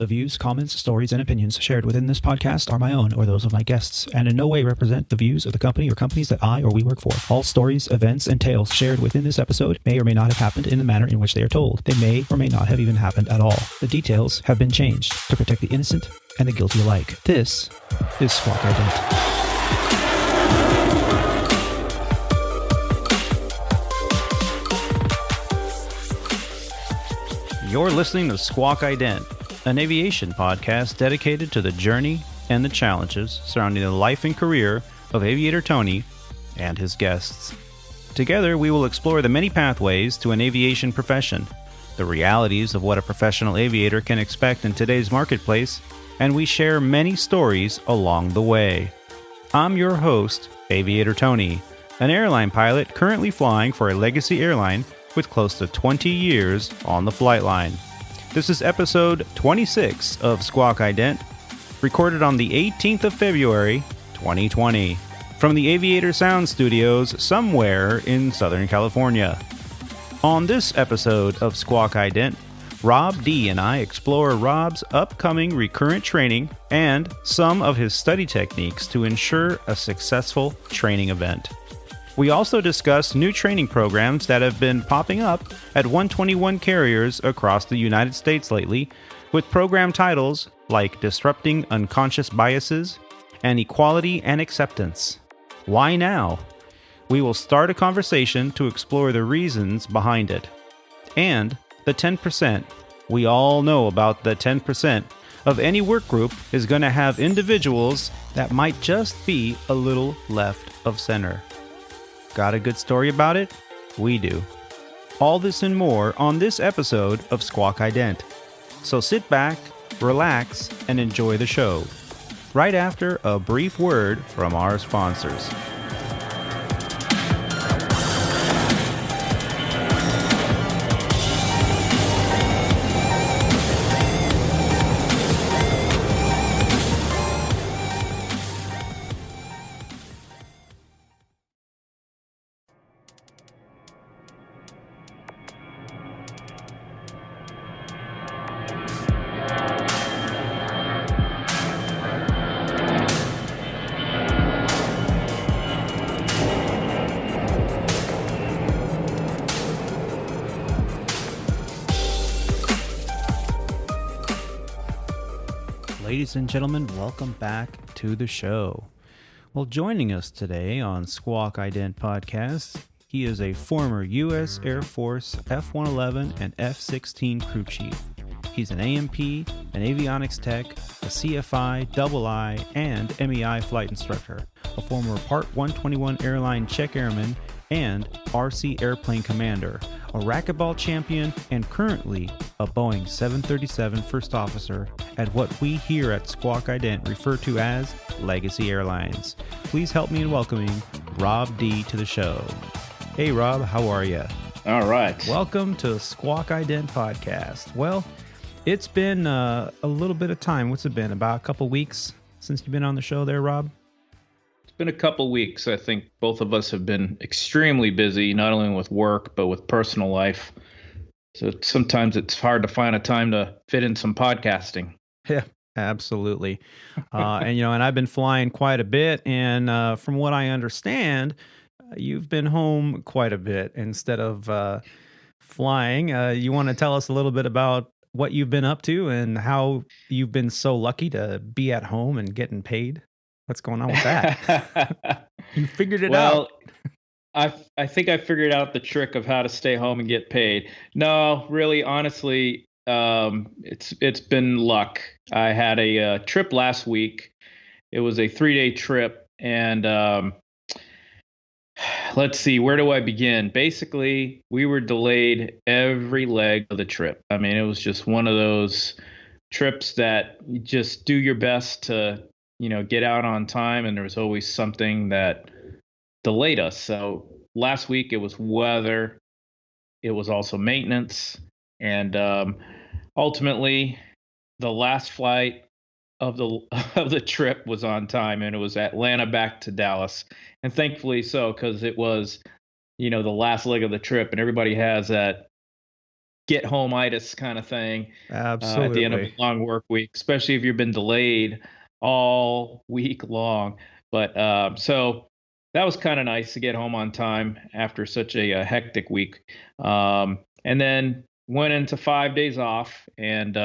The views, comments, stories, and opinions shared within this podcast are my own or those of my guests, and in no way represent the views of the company or companies that I or we work for. All stories, events, and tales shared within this episode may or may not have happened in the manner in which they are told. They may or may not have even happened at all. The details have been changed to protect the innocent and the guilty alike. This is Squawk Ident. You're listening to Squawk Ident, an aviation podcast dedicated to the journey and the challenges surrounding the life and career of Aviator Tony and his guests. Together, we will explore the many pathways to an aviation profession, the realities of what a professional aviator can expect in today's marketplace, and we share many stories along the way. I'm your host, Aviator Tony, an airline pilot currently flying for a legacy airline with close to 20 years on the flight line. This is episode 26 of Squawk Ident, recorded on the 18th of February, 2020, from the Aviator Sound Studios somewhere in Southern California. On this episode of Squawk Ident, Rob D and I explore Rob's upcoming recurrent training and some of his study techniques to ensure a successful training event. We also discuss new training programs that have been popping up at 121 carriers across the United States lately, with program titles like Disrupting Unconscious Biases and Equality and Acceptance. Why now? We will start a conversation to explore the reasons behind it. And the 10%. We all know about the 10% of any work group is going to have individuals that might just be a little left of center. Got a good story about it? We do. All this and more on this episode of Squawk Ident. So sit back, relax, and enjoy the show. Right after a brief word from our sponsors. Ladies and gentlemen, welcome back to the show. Well, joining us today on Squawk Ident Podcast, he is a former U.S. Air Force F-111 and F-16 crew chief. He's an AMP, an avionics tech, a CFI, II, and MEI flight instructor, a former Part 121 airline check airman, and RC airplane commander, a racquetball champion, and currently a Boeing 737 first officer at what we here at Squawk Ident refer to as Legacy Airlines. Please help me in welcoming Rob D to the show. Hey Rob, how are you? All right. Welcome to Squawk Ident Podcast. Well, it's been a little bit of time. What's it been? About a couple weeks since you've been on the show there, Rob? It's been a couple weeks. I think both of us have been extremely busy, not only with work, but with personal life. So sometimes it's hard to find a time to fit in some podcasting. Yeah, absolutely. And I've been flying quite a bit. And from what I understand, you've been home quite a bit instead of flying. You want to tell us a little bit about what you've been up to and how you've been so lucky to be at home and getting paid? What's going on with that? You figured it out. Well, I think I figured out the trick of how to stay home and get paid. No, really, honestly, it's been luck. I had a trip last week. It was a 3-day trip, and let's see, where do I begin? Basically, we were delayed every leg of the trip. I mean, it was just one of those trips that you just do your best to get out on time, and there was always something that delayed us. So last week it was weather, it was also maintenance, and ultimately the last flight of the trip was on time, and it was Atlanta back to Dallas, and thankfully so, because it was the last leg of the trip, and everybody has that get home itis kind of thing at the end of a Absolutely. long work week, especially if you've been delayed all week long. But so that was kind of nice to get home on time after such a hectic week. And then went into 5 days off and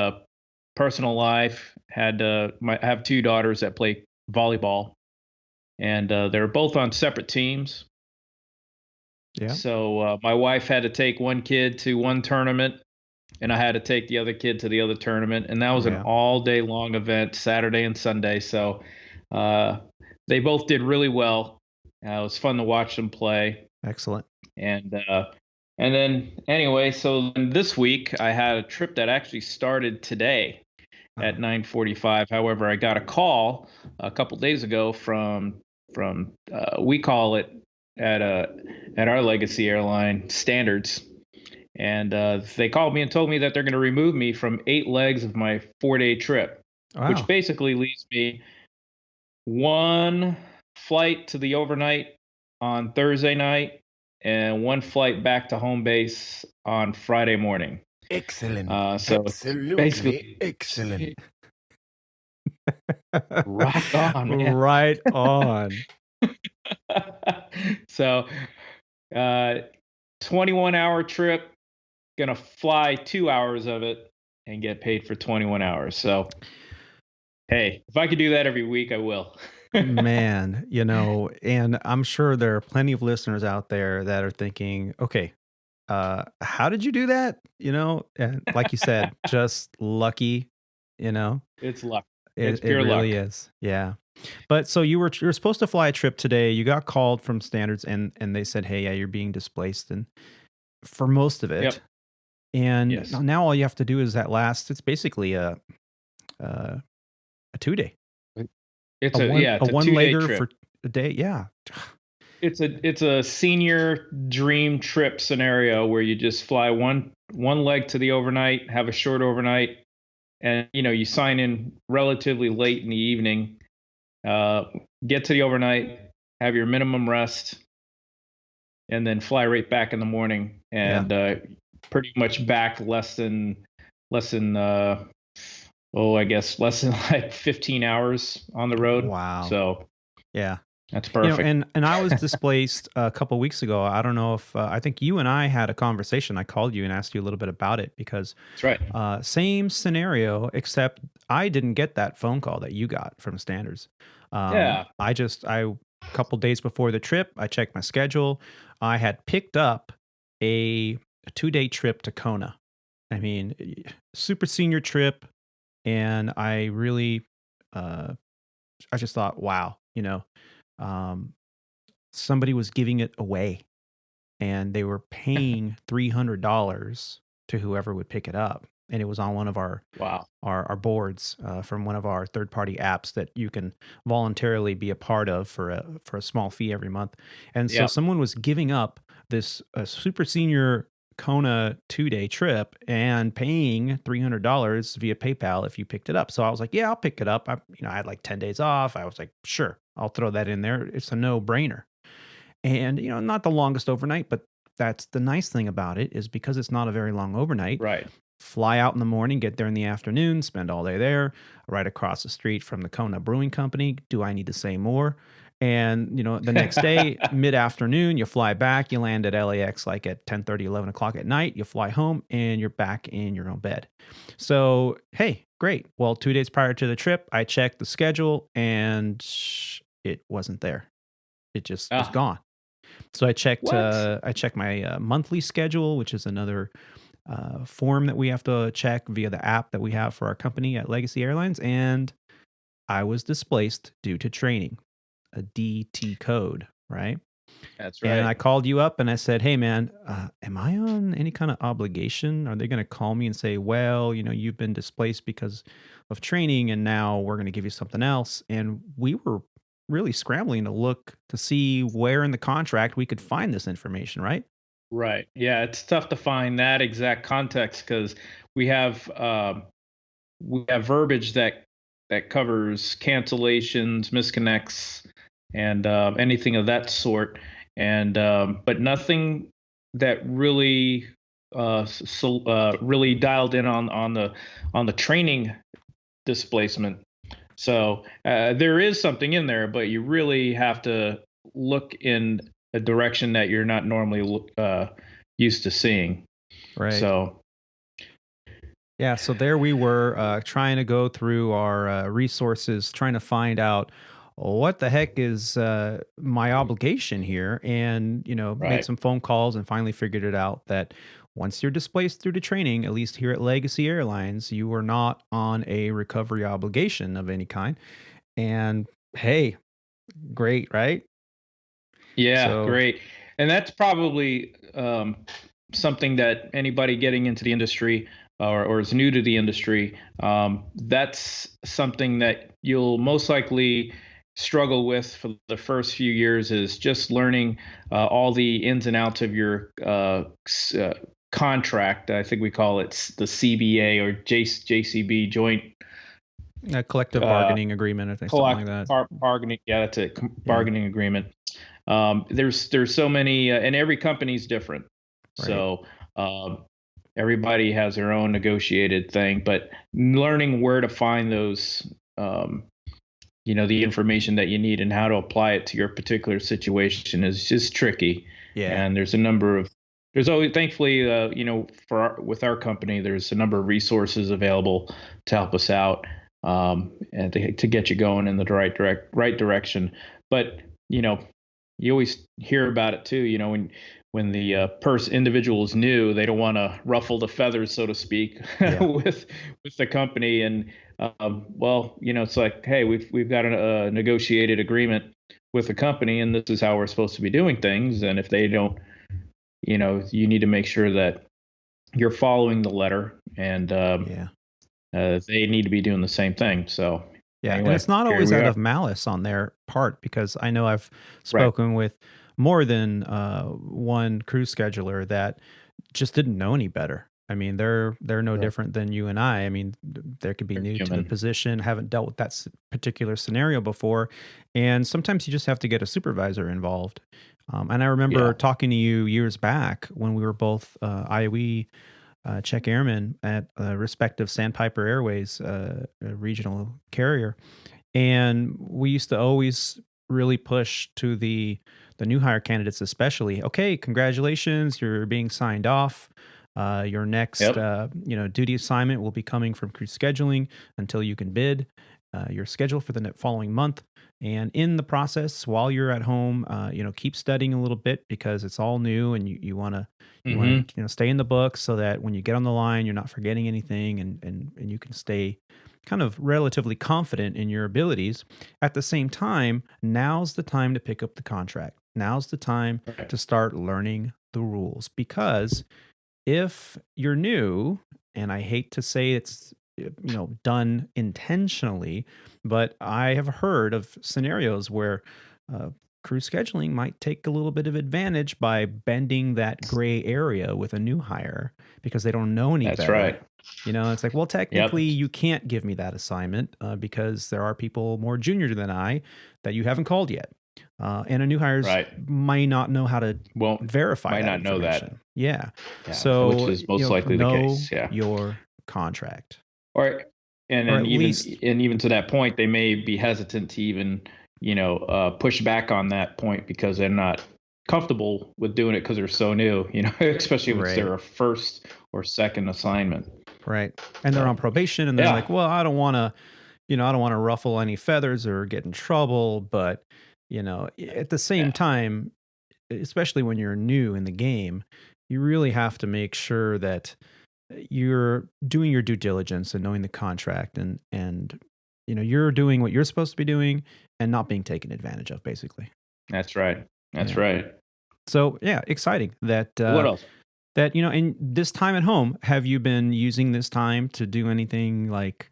personal life. I have two daughters that play volleyball, and they're both on separate teams. Yeah. So my wife had to take one kid to one tournament, and I had to take the other kid to the other tournament, and that was an Yeah. all day long event, Saturday and Sunday. So uh, they both did really well. It was fun to watch them play, Excellent. and then anyway, so then this week I had a trip that actually started today Uh, at 9:45. However, I got a call a couple days ago from we call it at at our legacy airline standards, and they called me and told me that they're going to remove me from 8 legs of my 4-day trip, which wow. basically leaves me one flight to the overnight on Thursday night and one flight back to home base on Friday morning. Excellent. So it's Absolutely basically excellent. rock on, man. Right on. So, uh, 21-hour trip, gonna fly 2 hours of it and get paid for 21 hours. So, hey, if I could do that every week, I will. Man, and I'm sure there are plenty of listeners out there that are thinking, okay, how did you do that? And like you said, just lucky, you know, It's luck. It's it pure really luck. is. Yeah. But so you were supposed to fly a trip today. You got called from standards and they said, hey, yeah, you're being displaced. And for most of Yep. it, and Yes. now all you have to do is it's basically a 2 day, It's a it's a one 2-day legger trip. for a day. Yeah. It's a senior dream trip scenario where you just fly one leg to the overnight, have a short overnight, and you sign in relatively late in the evening, uh, get to the overnight, have your minimum rest, and then fly right back in the morning, Yeah. and pretty much back less than I guess less than like 15 hours on the road. Wow. So Yeah. that's perfect. And I was displaced a couple weeks ago. I don't know if I think you and I had a conversation. I called you and asked you a little bit about it because That's right. same scenario, except I didn't get that phone call that you got from Standards. Yeah. I a couple days before the trip, I checked my schedule. I had picked up a 2-day trip to Kona. I mean, super senior trip, and I really, I just thought, wow, um, somebody was giving it away and they were paying $300 to whoever would pick it up. And it was on one of Wow. our boards from one of our third party apps that you can voluntarily be a part of for a small fee every month. And so Yep. someone was giving up this super senior Kona 2-day trip and paying $300 via PayPal if you picked it up. So I was like, yeah, I'll pick it up. I had like 10 days off. I was like, sure, I'll throw that in there. It's a no brainer. And, not the longest overnight, but that's the nice thing about it is because it's not a very long overnight. Right. Fly out in the morning, get there in the afternoon, spend all day there, right across the street from the Kona Brewing Company. Do I need to say more? And, the next day, mid-afternoon, you fly back, you land at LAX like at 10:30, 11 o'clock at night, you fly home, and you're back in your own bed. So, hey, great. Well, 2 days prior to the trip, I checked the schedule, and it wasn't there. It just was Ah, gone. So I checked what? my monthly schedule, which is another form that we have to check via the app that we have for our company at Legacy Airlines, and I was displaced due to training, a DT code, right? That's And I right. called you up and I said, "Hey, man, am I on any kind of obligation? Are they going to call me and say, well, you've been displaced because of training, and now we're going to give you something else?" And we were really scrambling to look to see where in the contract we could find this information, right? Right. Yeah, it's tough to find that exact context because we have verbiage that covers cancellations, misconnects, and anything of that sort, and but nothing that really really dialed in on the training displacement. So there is something in there, but you really have to look in a direction that you're not normally used to seeing. Right. So Yeah, so there we were trying to go through our resources, trying to find out what the heck is my obligation here, and made right, some phone calls and finally figured it out that once you're displaced through to training, at least here at Legacy Airlines, you are not on a recovery obligation of any kind. And hey, great, right? yeah, So great, and that's probably something that anybody getting into the industry or is new to the industry, that's something that you'll most likely struggle with for the first few years is just learning all the ins and outs of your contract. I think we call it the CBA or JCB, joint a collective uh, bargaining agreement, I think something like that. bargaining. Yeah, that's it. Yeah, Bargaining agreement. There's so many, and every company's different. right. So um, everybody has their own negotiated thing, but learning where to find those, the information that you need and how to apply it to your particular situation is just tricky. Yeah. And there's always, thankfully, with our company, there's a number of resources available to help us out, and to get you going in the right direction. But you always hear about it too. When the individual is new, they don't want to ruffle the feathers, so to speak, Yeah. with the company. And well, it's like, hey, we've got a negotiated agreement with the company, and this is how we're supposed to be doing things. And if they don't, you need to make sure that you're following the letter, and Yeah. they need to be doing the same thing. So Yeah, and anyway, it's not here always we out are. of malice on their part because I know I've Right. spoken with more than one crew scheduler that just didn't know any better. I mean, they're no Right. different than you and I. I mean, they could be They're new to the human. position, haven't dealt with that particular scenario before, and sometimes you just have to get a supervisor involved. And I remember Yeah. talking to you years back when we were both IOE check airmen at respective Sandpiper Airways regional carrier, and we used to always really push to the new hire candidates, especially. Okay, congratulations, you're being signed off. Your next Yep. duty assignment will be coming from crew scheduling until you can bid your schedule for the following month. And in the process, while you're at home, keep studying a little bit because it's all new, and you want to Hmm. stay in the books so that when you get on the line, you're not forgetting anything, and you can stay kind of relatively confident in your abilities. At the same time, now's the time to pick up the contract. Now's the time Right. to start learning the rules because if you're new, and I hate to say it's done intentionally, but I have heard of scenarios where uh, crew scheduling might take a little bit of advantage by bending that gray area with a new hire because they don't know any That's better. right. It's like, well, technically, Yep. you can't give me that assignment because there are people more junior than I that you haven't called yet. And a new hires Right. might not know how to Won't verify Might that not know that. information. Yeah. Yeah. Which So, is most likely the know case. Yeah. your contract, Or and or then at least, even to that point, they may be hesitant to even push back on that point because they're not comfortable with doing it because they're so new. Especially if it's right, their first or second assignment. right. And they're So on probation and they're yeah. like, well, I don't want to ruffle any feathers or get in trouble. But, at the same Yeah. time, especially when you're new in the game, you really have to make sure that you're doing your due diligence and knowing the contract, and you're doing what you're supposed to be doing and not being taken advantage of, basically. That's right. That's Yeah. right. So yeah, exciting that What else? in this time at home, have you been using this time to do anything like,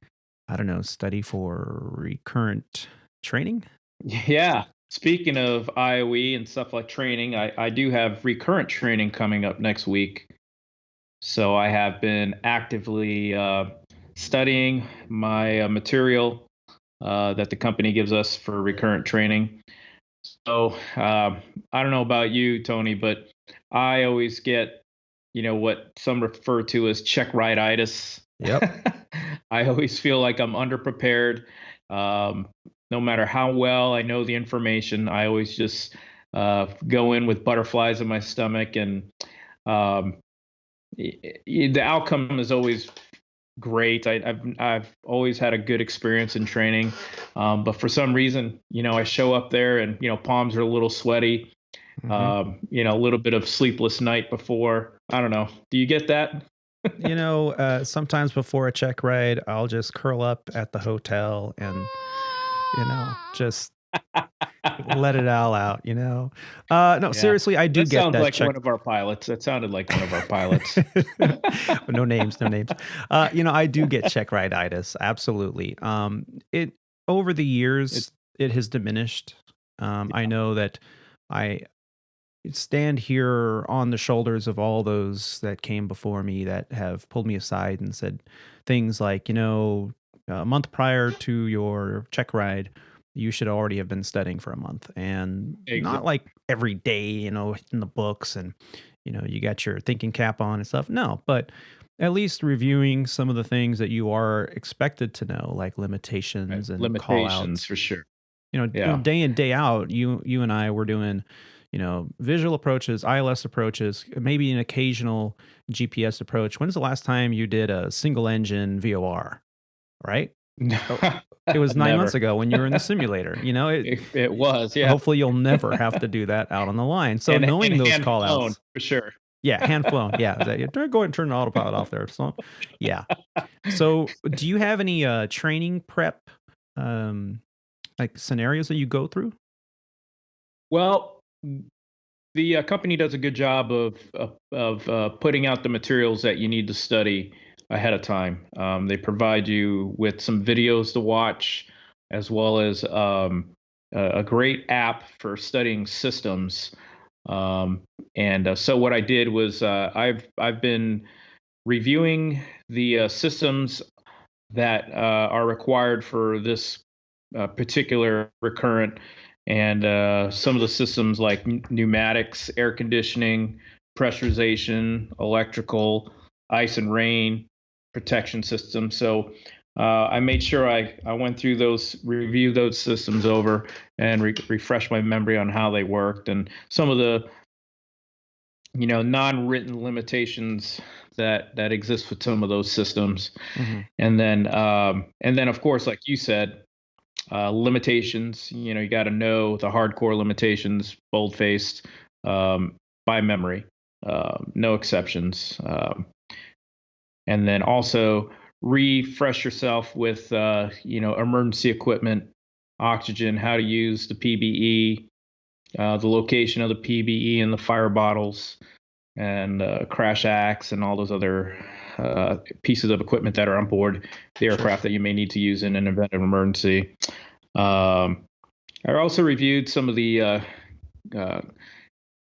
I don't know, study for recurrent training? Yeah. Speaking of IOE and stuff like training, I do have recurrent training coming up next week. So I have been actively studying my material that the company gives us for recurrent training. So I don't know about you, Tony, but I always get what some refer to as check rightitis. Yep. I always feel like I'm underprepared. No matter how well I know the information, I always just go in with butterflies in my stomach, and um, the outcome is always great. I've always had a good experience in training, but for some reason, I show up there and palms are a little sweaty. Hmm. A little bit of sleepless night before. I don't know. Do you get that? Sometimes before a check ride, I'll just curl up at the hotel and, just let it all out. No, Yeah. seriously, I do That get sounds that like check. one of our pilots. That sounded like one of our pilots. No names, no names. I do get check ride-itis. Absolutely. It over the It, years, it has diminished. I know that I stand here on the shoulders of all those that came before me that have pulled me aside and said things like, a month prior to your check ride, you should already have been studying for a month, and not exactly. like every day, in the books and, you got your thinking cap on and stuff. No, but at least reviewing some of the things that you are expected to know, like limitations and call Limitations outs. for sure. You know, Yeah. day in, day out, you and I were doing, visual approaches, ILS approaches, maybe an occasional GPS approach. When's the last time you did a single engine VOR, right? Oh, it was 9 months Never. ago when you were in the simulator. It was, yeah. Hopefully you'll never have to do that out on the line. So And knowing those hand call flown outs, for sure. yeah, hand flown. Yeah. Go ahead and turn the autopilot off there. So, yeah. So do you have any training prep um, like scenarios that you go through? Well, the company does a good job of putting out the materials that you need to study ahead of time. They provide you with some videos to watch, as well as a great app for studying systems. Um, and so what I did was I've been reviewing the systems that are required for this particular recurrent, and some of the systems like pneumatics, air conditioning, pressurization, electrical, ice and rain protection system. So I made sure I went through those, reviewed those systems over, and refreshed my memory on how they worked and some of the non-written limitations that exist with some of those systems. Hmm. And then of course, like you said, limitations. You got to know the hardcore limitations, bold-faced, by memory, no exceptions. And then also refresh yourself with emergency equipment, oxygen, how to use the PBE, the location of the PBE and the fire bottles, and crash axe and all those other pieces of equipment that are on board the Sure. aircraft that you may need to use in an event of emergency. Um, I also reviewed some of the uh,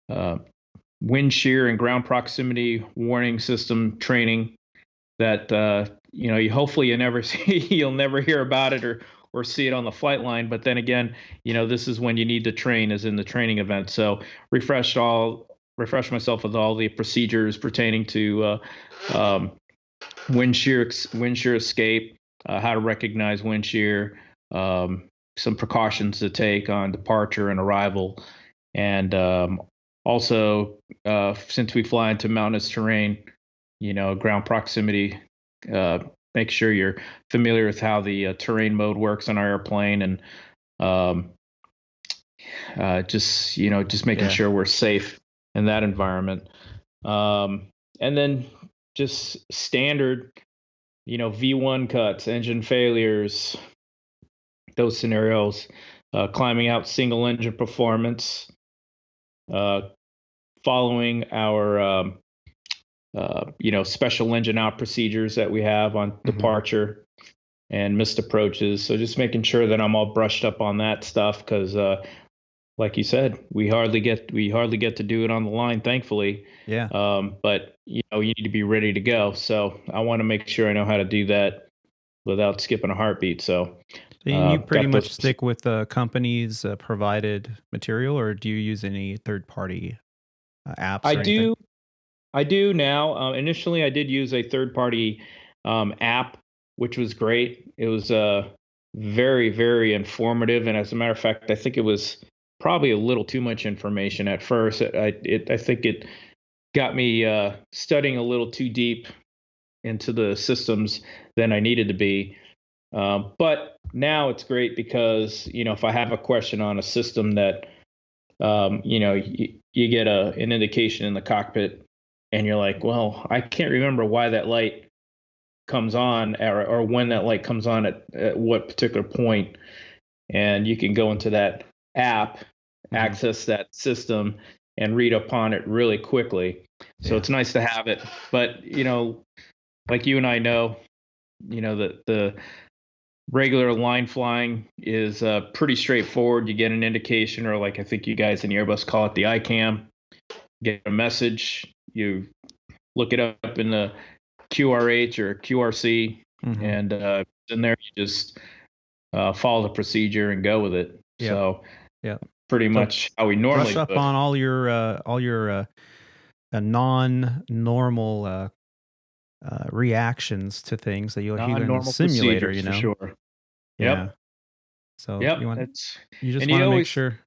uh, wind shear and ground proximity warning system training that you hopefully you never see, you'll never hear about it or see it on the flight line. But then again, this is when you need to train, is in the training event. So refresh myself with all the procedures pertaining to um, wind shear escape, how to recognize wind shear, some precautions to take on departure and arrival, and also since we fly into mountainous terrain, ground proximity. Uh, make sure you're familiar with how the terrain mode works on our airplane, and um, just making Yeah. sure we're safe in that environment. And then just standard, V1 cuts, engine failures, those scenarios, climbing out single engine performance, uh, following our special engine out procedures that we have on Hmm. departure and missed approaches. So just making sure that I'm all brushed up on that stuff, because like you said, we hardly get to do it on the line, thankfully. Yeah. But you need to be ready to go. So I want to make sure I know how to do that without skipping a heartbeat. So And you pretty got much those. stick with the company's provided material, or do you use any third party apps I or anything? do. I do now. Initially, I did use a third-party app, which was great. It was very, very informative, and as a matter of fact, I think it was probably a little too much information at first. I think it got me studying a little too deep into the systems than I needed to be. But now it's great because if I have a question on a system that you get an indication in the cockpit, and you're like, well, I can't remember why that light comes on, or when that light comes on at what particular point, and you can go into that app, access that system, and read upon it really quickly. So it's nice to have it. But like you and I know, that the regular line flying is pretty straightforward. You get an indication, or like I think you guys in the Airbus call it the ICAM. Get a message, you look it up in the QRH or QRC, and in there you just follow the procedure and go with it. Yep. So pretty much how we normally brush up on all your non-normal reactions to things that you'll hear in the simulator. For sure. Yeah. So you just want to make sure.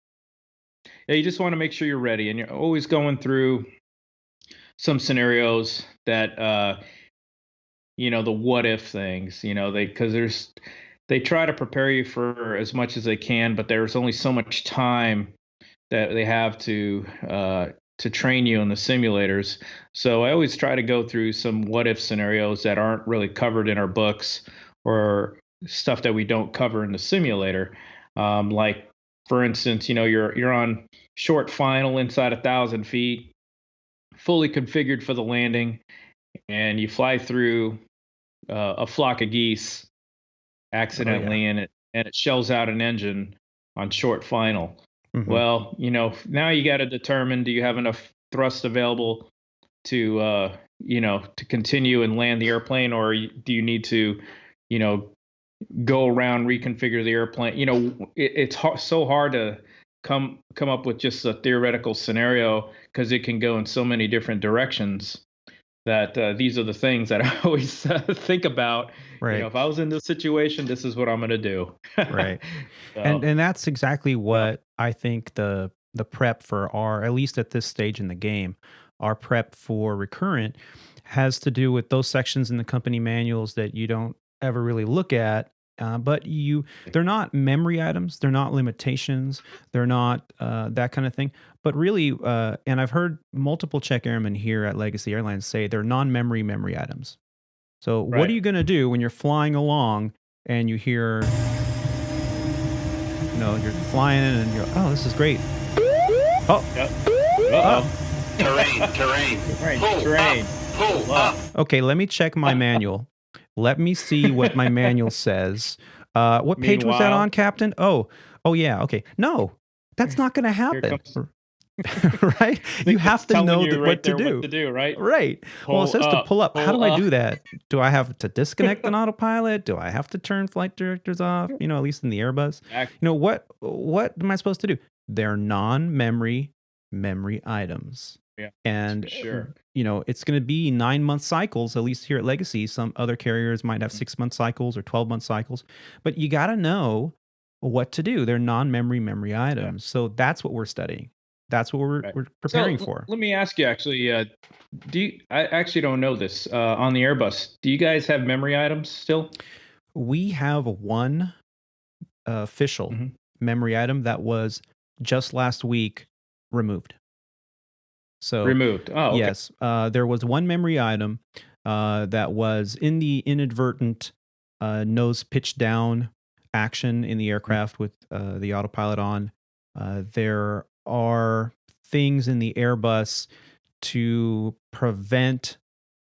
Yeah, you just want to make sure you're ready, and you're always going through some scenarios that the what if things, because they try to prepare you for as much as they can, but there's only so much time that they have to train you in the simulators. So I always try to go through some what if scenarios that aren't really covered in our books, or stuff that we don't cover in the simulator. Like, for instance, you're on short final inside 1,000 feet, fully configured for the landing, and you fly through a flock of geese accidentally, and it shells out an engine on short final. Well, now you got to determine, do you have enough thrust available to to continue and land the airplane, or do you need to go around, reconfigure the airplane? It's so hard to come up with just a theoretical scenario, because it can go in so many different directions, that these are the things that I always think about. Right. If I was in this situation, this is what I'm going to do. Right. So, and that's exactly what I think the prep for at least at this stage in the game, our prep for recurrent has to do with those sections in the company manuals that you don't ever really look at. But they're not memory items. They're not limitations. They're not that kind of thing. But really, and I've heard multiple check airmen here at Legacy Airlines say they're non-memory memory items. So what are you going to do when you're flying along and you hear, you're flying in and you're, oh, this is great. Oh. Terrain. Pull up. Okay, let me check my manual. Let me see what my manual says. What page was that on, Captain? Oh, yeah. Okay. No, that's not going to happen. Right? You have to know what to do. Right? Right. Well, it says to pull up. How do I do that? Do I have to disconnect an autopilot? Do I have to turn flight directors off? At least in the Airbus. What am I supposed to do? They're non-memory items. Yeah. And sure. It's going to be 9-month cycles, at least here at Legacy. Some other carriers might have 6-month cycles or 12-month cycles, but you got to know what to do. They're non-memory items. So that's what we're studying. That's what we're preparing for. Let me ask you, actually, I actually don't know this. On the Airbus, do you guys have memory items still? We have one official memory item that was just last week removed. So removed. Oh, okay. Yes. There was one memory item that was in the inadvertent nose pitch down action in the aircraft with the autopilot on. There are things in the Airbus to prevent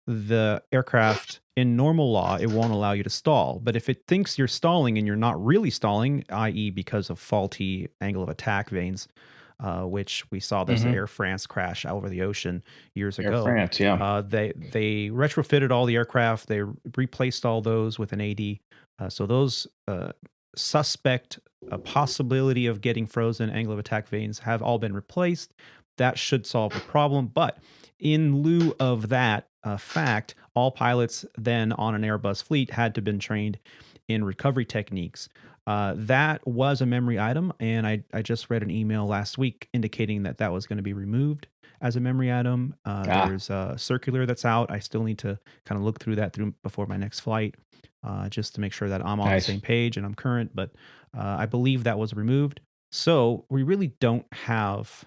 the aircraft. In normal law, it won't allow you to stall. But if it thinks you're stalling and you're not really stalling, i.e. because of faulty angle of attack vanes, which we saw this Air France crash over the ocean years ago. Air France, yeah. They retrofitted all the aircraft. They replaced all those with an AD. So those suspect possibility of getting frozen angle of attack vanes have all been replaced. That should solve the problem. But in lieu of that fact, all pilots then on an Airbus fleet had to been trained in recovery techniques. That was a memory item, and I just read an email last week indicating that that was going to be removed as a memory item. There's a circular that's out. I still need to kind of look through that before my next flight, just to make sure that I'm on the same page and I'm current. But I believe that was removed. So we really don't have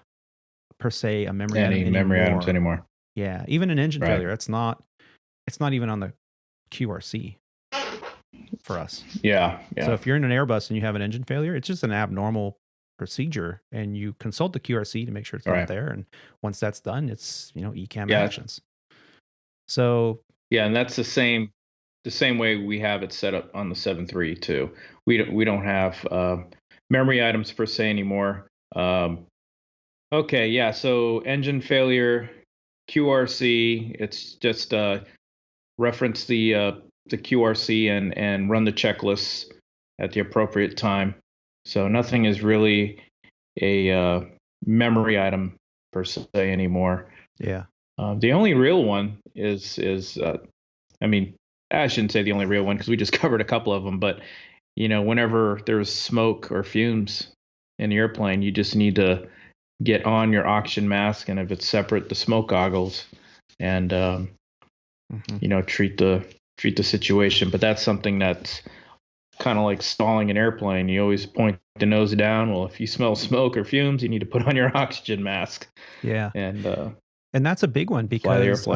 per se a memory item anymore. Memory items anymore. Yeah, even an engine failure. It's not even on the QRC for us. Yeah. So if you're in an Airbus and you have an engine failure, it's just an abnormal procedure, and you consult the QRC to make sure it's not there. And once that's done, it's ECAM actions. So and that's the same way we have it set up on the 7.3 too. We don't have memory items per se anymore. So engine failure, QRC. It's just reference the QRC and run the checklists at the appropriate time. So nothing is really a memory item per se anymore. Yeah. The only real one is I shouldn't say the only real one because we just covered a couple of them, but whenever there's smoke or fumes in the airplane, you just need to get on your oxygen mask, and if it's separate, the smoke goggles, and treat the situation. But that's something that's kind of like stalling an airplane. You always point the nose down. Well, if you smell smoke or fumes, you need to put on your oxygen mask. Yeah. And that's a big one because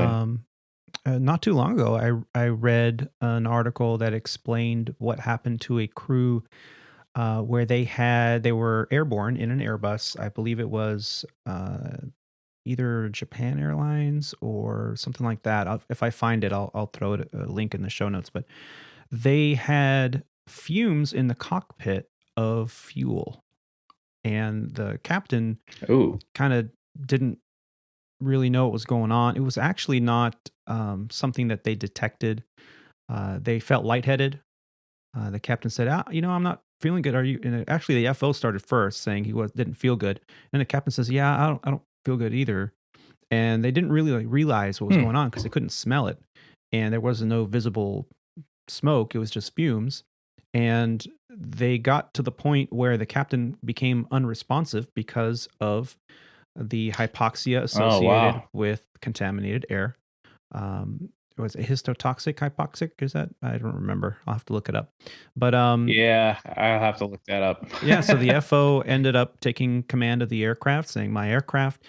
not too long ago, I read an article that explained what happened to a crew where they were airborne in an Airbus. I believe it was either Japan Airlines or something like that. If I find it, I'll throw it a link in the show notes. But they had fumes in the cockpit of fuel, and the captain kind of didn't really know what was going on. It was actually not something that they detected. They felt lightheaded. The captain said, I'm not feeling good. Are you? And actually, the FO started first, saying he didn't feel good. And the captain says, I don't feel good either. And they didn't really realize what was going on because they couldn't smell it, and there was no visible smoke. It was just fumes. And they got to the point where the captain became unresponsive because of the hypoxia associated with contaminated air. Was it histotoxic hypoxic? Is that? I don't remember. I'll have to look it up. But I'll have to look that up. So the FO ended up taking command of the aircraft, saying, "My aircraft."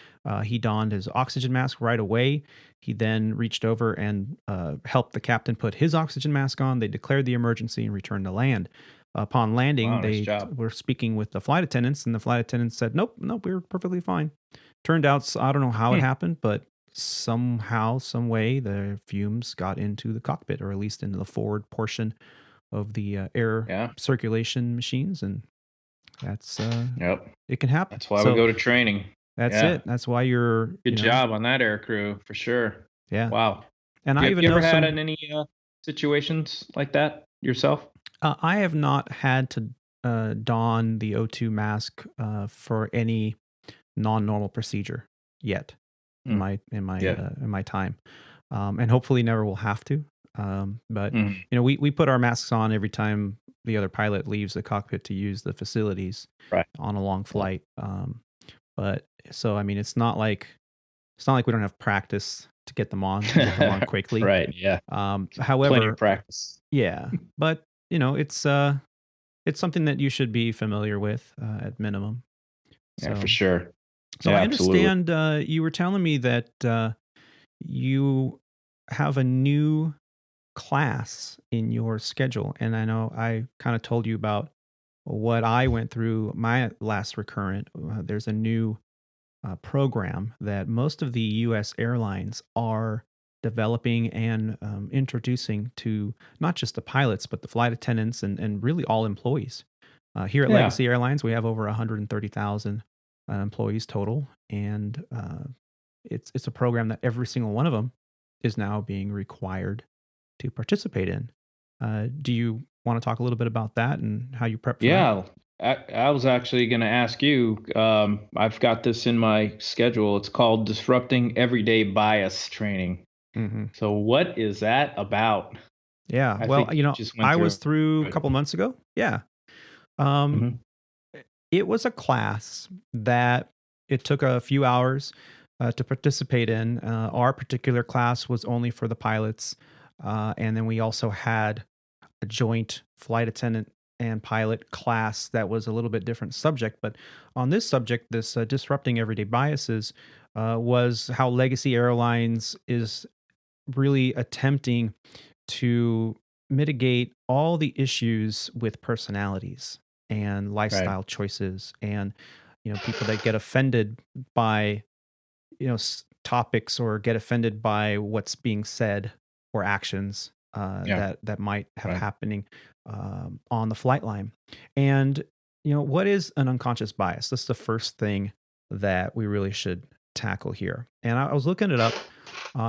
He donned his oxygen mask right away. He then reached over and helped the captain put his oxygen mask on. They declared the emergency and returned to land. Upon landing, they were speaking with the flight attendants, and the flight attendants said, "Nope, we were perfectly fine." Turned out, I don't know how it happened, but somehow, some way, the fumes got into the cockpit, or at least into the forward portion of the air circulation machines, and that's it can happen. That's why we go to training. That's it. That's why you're good job on that air crew for sure. Yeah. Wow. And have you ever had in any situations like that yourself? I have not had to don the O2 mask for any non-normal procedure yet in my time, and hopefully never will have to. But we put our masks on every time the other pilot leaves the cockpit to use the facilities on a long flight. But so I mean, it's not like we don't have practice to get them on quickly. Right. Yeah. However, plenty of practice. Yeah, but it's something that you should be familiar with at minimum. Yeah, for sure. So I understand you were telling me that you have a new class in your schedule, and I know I kind of told you about what I went through my last recurrent. There's a new program that most of the U.S. airlines are developing and introducing to not just the pilots, but the flight attendants and really all employees. Here at Legacy Airlines, we have over 130,000 employees total, and it's a program that every single one of them is now being required to participate in. Do you want to talk a little bit about that and how you prep for that? I was actually going to ask you. I've got this in my schedule. It's called Disrupting Everyday Bias Training. Hmm. So, what is that about? Yeah. I Well, think you just went I was through through a it. couple months ago. Yeah. Um, Hmm. it was a class that it took a few hours to participate in. Our particular class was only for the pilots. And then we also had a joint flight attendant and pilot class that was a little bit different subject. But on this subject, this disrupting everyday biases was how Legacy Airlines is really attempting to mitigate all the issues with personalities and Right. lifestyle choices and people that get offended by topics or get offended by what's being said or actions Yeah. that might have Right. happening on the flight line. And what is an unconscious bias? That's the first thing that we really should tackle here. And I was looking it up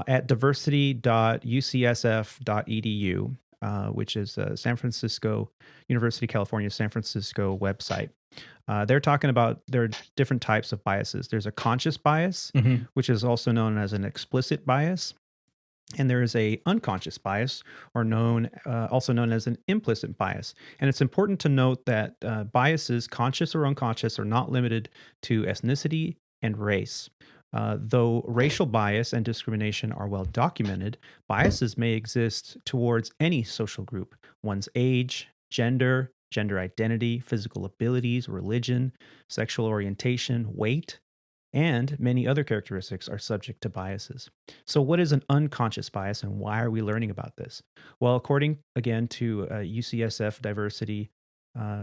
at diversity.ucsf.edu, which is San Francisco University, California, San Francisco website. They're talking about there are different types of biases. There's a conscious bias, Hmm. which is also known as an explicit bias, and there is a unconscious bias, or also known as an implicit bias. And it's important to note that biases, conscious or unconscious, are not limited to ethnicity and race. Though racial bias and discrimination are well documented, biases may exist towards any social group, one's age, gender identity, physical abilities, religion, sexual orientation, weight, and many other characteristics are subject to biases. So, what is an unconscious bias and why are we learning about this? Well, according again to UCSF diversity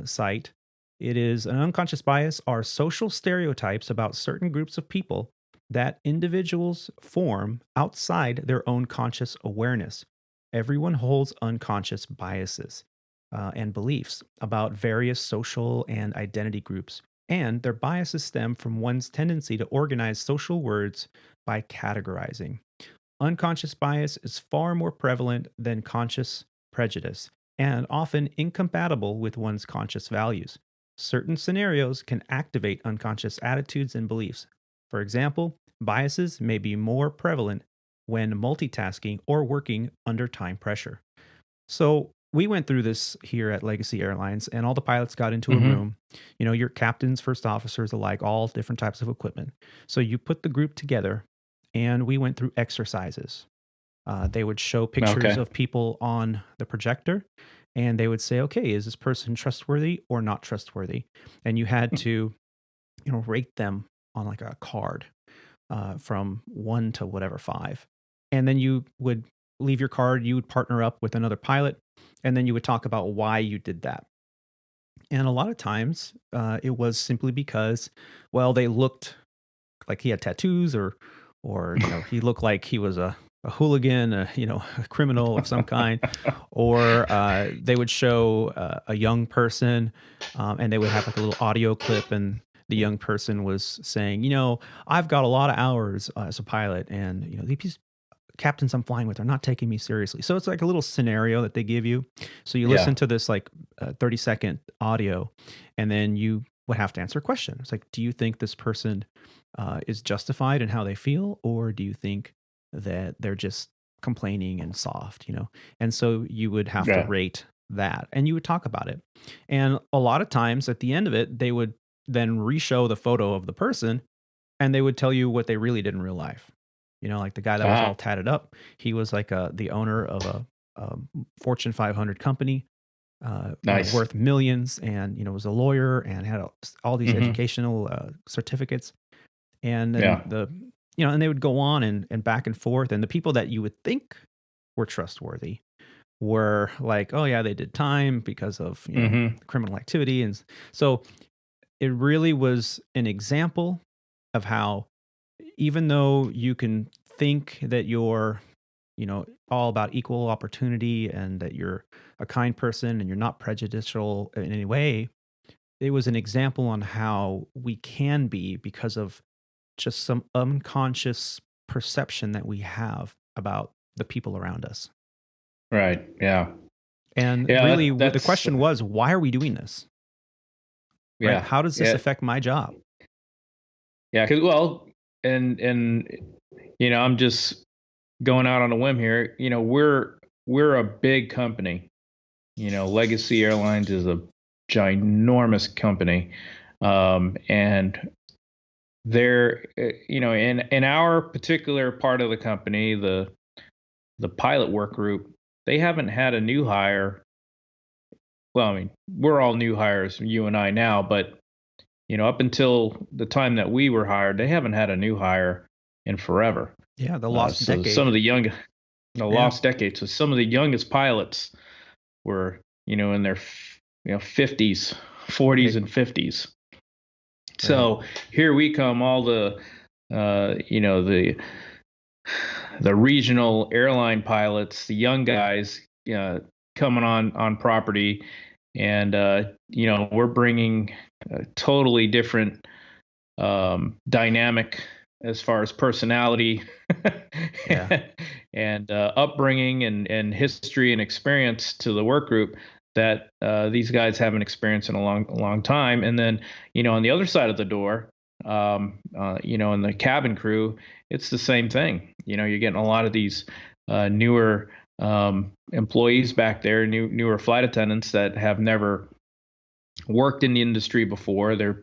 site, it is an unconscious bias are social stereotypes about certain groups of people that individuals form outside their own conscious awareness. Everyone holds unconscious biases and beliefs about various social and identity groups, and their biases stem from one's tendency to organize social words by categorizing. Unconscious bias is far more prevalent than conscious prejudice and often incompatible with one's conscious values. Certain scenarios can activate unconscious attitudes and beliefs. For example, biases may be more prevalent when multitasking or working under time pressure. So we went through this here at Legacy Airlines, and all the pilots got into a Hmm. room. Your captains, first officers alike, all different types of equipment. So you put the group together, and we went through exercises. They would show pictures Okay. of people on the projector, and they would say, "Okay, is this person trustworthy or not trustworthy?" And you had to, rate them on like a card from 1 to whatever 5. And then you would leave your card, you would partner up with another pilot, and then you would talk about why you did that. And a lot of times it was simply because, well, they looked like he had tattoos, or he looked like he was a hooligan, a criminal of some kind, or they would show a young person, and they would have like a little audio clip, and the young person was saying, I've got a lot of hours as a pilot, and these captains I'm flying with are not taking me seriously. So it's like a little scenario that they give you. So you Yeah. listen to this like 30-second audio, and then you would have to answer a question. It's like, do you think this person is justified in how they feel, or do you think that they're just complaining and soft? And so you would have to Yeah. rate that, and you would talk about it. And a lot of times at the end of it, they would then re-show the photo of the person, and they would tell you what they really did in real life. Like the guy that was all Ah, tatted up, he was like the owner of a Fortune 500 company, nice. worth millions, and was a lawyer and had all these Hmm. educational certificates. And then Yeah. and they would go on and back and forth, and the people that you would think were trustworthy were like, oh yeah, they did time because of Hmm. criminal activity. And so it really was an example of how, even though you can think that you're, all about equal opportunity and that you're a kind person and you're not prejudicial in any way, it was an example on how we can be because of just some unconscious perception that we have about the people around us. Right. Yeah. And Yeah. really, the That's question was, why are we doing this? right? Yeah. How does this Yeah. affect my job? Yeah. Cause well, and, I'm just going out on a whim here. We're a big company. Legacy Airlines is a ginormous company. And they're, in our particular part of the company, the pilot work group, they haven't had a new hire. Well, I mean, we're all new hires, you and I now, but up until the time that we were hired, they haven't had a new hire in forever. Yeah, the lost So some decade. of the Yeah, lost decade. So some of the youngest pilots were, in their, 50s, 40s, right, and 50s. right. So here we come, all the, the regional airline pilots, the young guys, coming on property, and we're bringing a totally different dynamic as far as personality Yeah, and upbringing and history and experience to the work group that these guys haven't experienced in a long time. And then, on the other side of the door, in the cabin crew, it's the same thing. You're getting a lot of these newer employees back there, newer flight attendants that have never worked in the industry before. They're,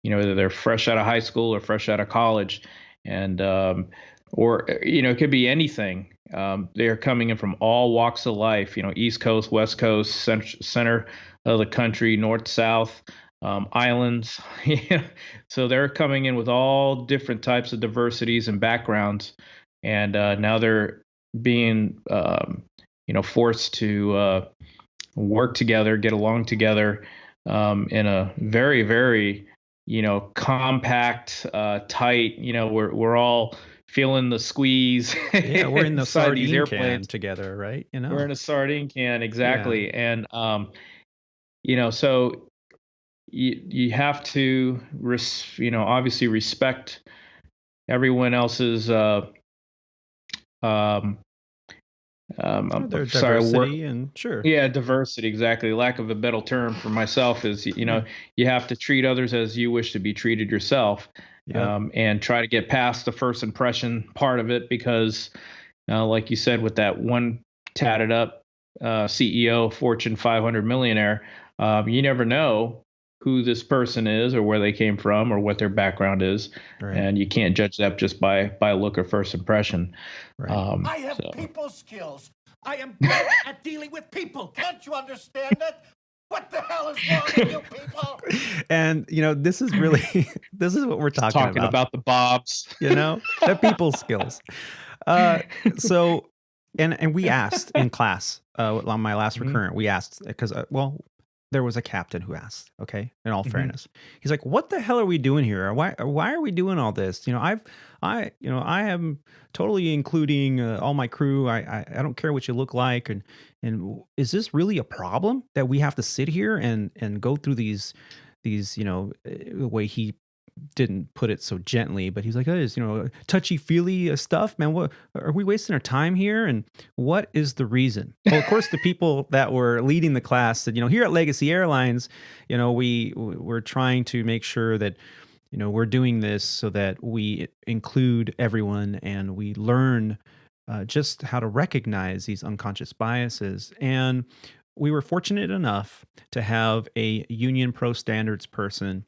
either they're fresh out of high school or fresh out of college, and or it could be anything. They're coming in from all walks of life. East Coast, West Coast, center of the country, north, south, islands. So they're coming in with all different types of diversities and backgrounds, and now they're being forced to work together, get along together in a very, very, compact, tight. We're all feeling the squeeze yeah. We're in the inside these sardine can airplanes. together, right? We're in a sardine can, Yeah, exactly, and so you have to, obviously respect everyone else's. Um, their I'm sorry, diversity and sure. Yeah, diversity, exactly. Lack of a better term for myself is, Yeah, you have to treat others as you wish to be treated yourself, yep, and try to get past the first impression part of it because, like you said, with that one tatted up CEO, Fortune 500 millionaire, you never know who this person is or where they came from or what their background is, right, and you can't judge that just by a look or first impression. right. I have So. people skills. I am great at dealing with people. Can't you understand that? What the hell is wrong with you people? And this is really this is what we're talking about. The Bobs. The people skills. So, and we asked in class on my last Mhm. recurrent, we asked because there was a captain who asked. Okay, in all Mhm. fairness, he's like, "What the hell are we doing here? Why are we doing all this? I am totally including all my crew. I don't care what you look like, and is this really a problem that we have to sit here and go through these the way he didn't put it so gently, but he's like, "Oh, it's, touchy feely stuff, man. What are we wasting our time here? And what is the reason?" Well, of course, the people that were leading the class said, here at Legacy Airlines, we're trying to make sure that, we're doing this so that we include everyone and we learn just how to recognize these unconscious biases. And we were fortunate enough to have a union pro standards person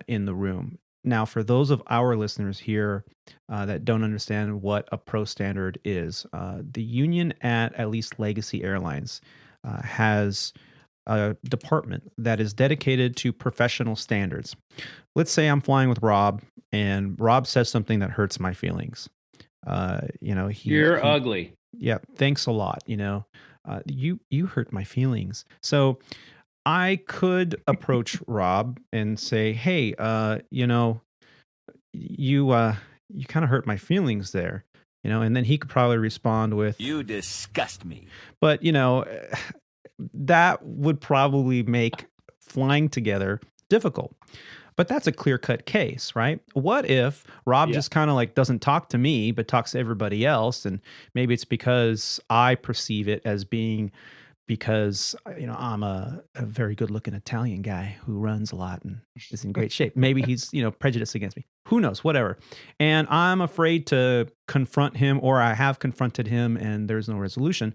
in the room. Now, for those of our listeners here that don't understand what a pro standard is, the union at least Legacy Airlines has a department that is dedicated to professional standards. Let's say I'm flying with Rob, and Rob says something that hurts my feelings. You're ugly. Yeah, thanks a lot. You hurt my feelings. So I could approach Rob and say, "Hey, you kind of hurt my feelings there." And then he could probably respond with, "You disgust me." But, that would probably make flying together difficult. But that's a clear-cut case, right? What if Rob just kind of like doesn't talk to me, but talks to everybody else, and maybe it's because I perceive it as being because I'm a very good looking Italian guy who runs a lot and is in great shape. Maybe he's prejudiced against me. Who knows? Whatever. And I'm afraid to confront him, or I have confronted him, and there's no resolution.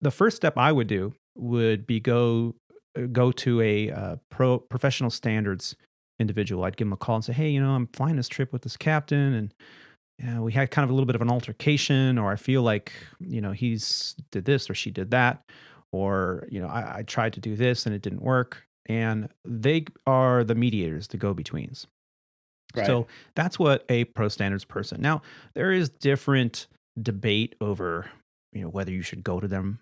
The first step I would do would be go to a professional standards individual. I'd give him a call and say, hey, I'm flying this trip with this captain, and we had kind of a little bit of an altercation, or I feel like he's did this or she did that, or I tried to do this and it didn't work, and they are the mediators, the go-betweens. Right. So that's what a pro standards person. Now there is different debate over whether you should go to them,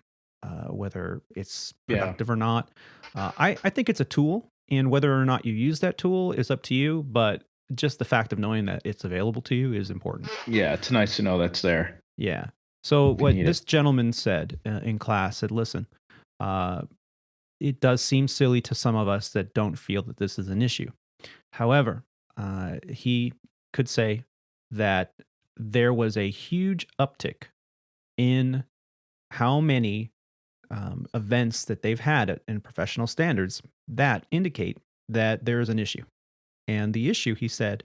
whether it's productive or not. I think it's a tool, and whether or not you use that tool is up to you, but just the fact of knowing that it's available to you is important. Yeah, it's nice to know that's there. Yeah. So what this gentleman said in class said, listen, it does seem silly to some of us that don't feel that this is an issue. However, he could say that there was a huge uptick in how many events that they've had in professional standards that indicate that there is an issue. And the issue, he said,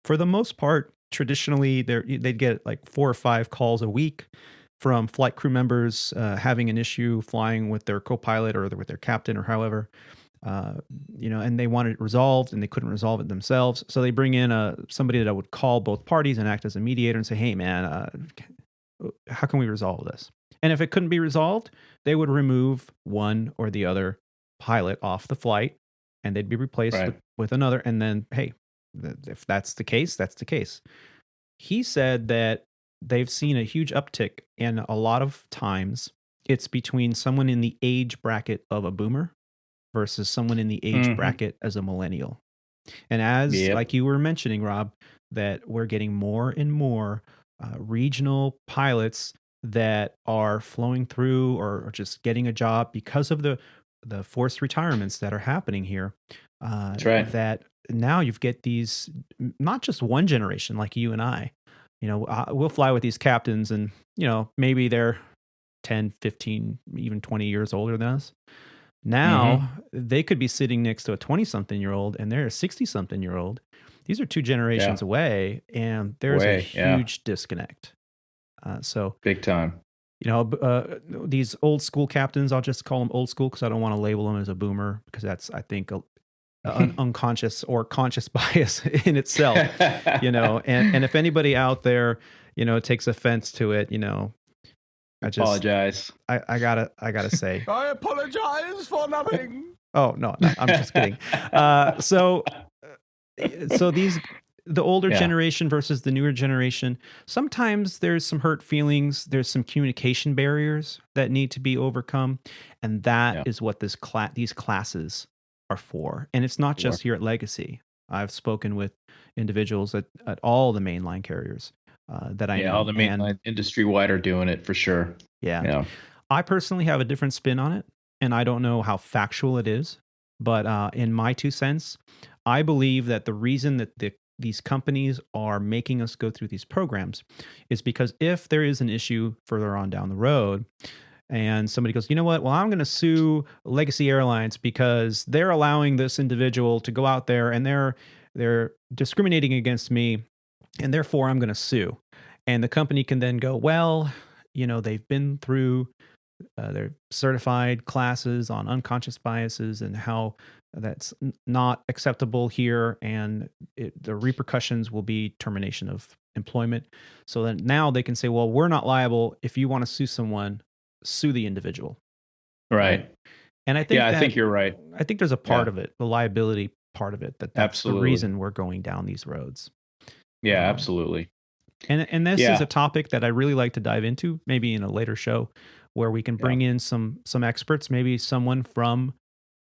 for the most part, traditionally, they'd get like 4 or 5 calls a week from flight crew members having an issue flying with their co-pilot or with their captain or however, and they wanted it resolved and they couldn't resolve it themselves. So they bring in somebody that would call both parties and act as a mediator and say, hey, man, how can we resolve this? And if it couldn't be resolved, they would remove one or the other pilot off the flight, and they'd be replaced with another. And then, hey, if that's the case, that's the case. He said that they've seen a huge uptick, and a lot of times it's between someone in the age bracket of a boomer versus someone in the age bracket as a millennial. And as like you were mentioning, Rob, that we're getting more and more regional pilots that are flowing through or just getting a job because of the forced retirements that are happening here. That's right. That now you've get these, not just one generation like you and I, we'll fly with these captains and, maybe they're 10, 15, even 20 years older than us. Now they could be sitting next to a 20-something-year-old and they're a 60-something-year-old. These are 2 generations away, and there's a huge disconnect. So big time. These old school captains, I'll just call them old school because I don't want to label them as a boomer, because that's, I think, unconscious or conscious bias in itself. And if anybody out there, takes offense to it, I just apologize. I gotta say, I apologize for nothing. Oh no, I'm just kidding. So the older generation versus the newer generation, sometimes there's some hurt feelings. There's some communication barriers that need to be overcome. And that is what these classes are for. And it's not just here at Legacy. I've spoken with individuals at all the mainline carriers that I know. All the mainline industry-wide are doing it for sure. Yeah. I personally have a different spin on it, and I don't know how factual it is. But in my 2 cents, I believe that the reason that these companies are making us go through these programs is because if there is an issue further on down the road and somebody goes, you know what, well, I'm going to sue Legacy Airlines because they're allowing this individual to go out there and they're discriminating against me, and therefore I'm going to sue. And the company can then go, well, they've been through their certified classes on unconscious biases and how that's not acceptable here, and the repercussions will be termination of employment. So then now they can say, well, we're not liable. If you want to sue someone, sue the individual. Right. And I think I think you're right. I think there's a part of it, the liability part of it, that's absolutely the reason we're going down these roads. Yeah, absolutely. And this is a topic that I really like to dive into, maybe in a later show, where we can bring in some experts, maybe someone from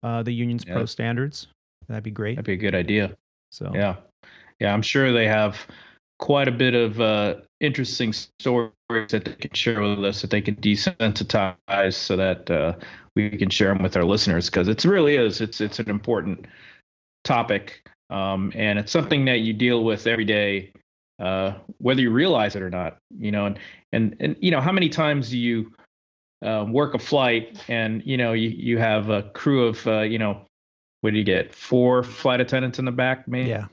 the union's pro standards. That'd be great. That'd be a good idea. So yeah, I'm sure they have quite a bit of interesting stories that they can share with us, that they can desensitize, so that we can share them with our listeners, because it's an important topic, and it's something that you deal with every day, whether you realize it or not. And how many times do you work a flight, and you have a crew of what do you get? 4 flight attendants in the back, maybe. Yeah,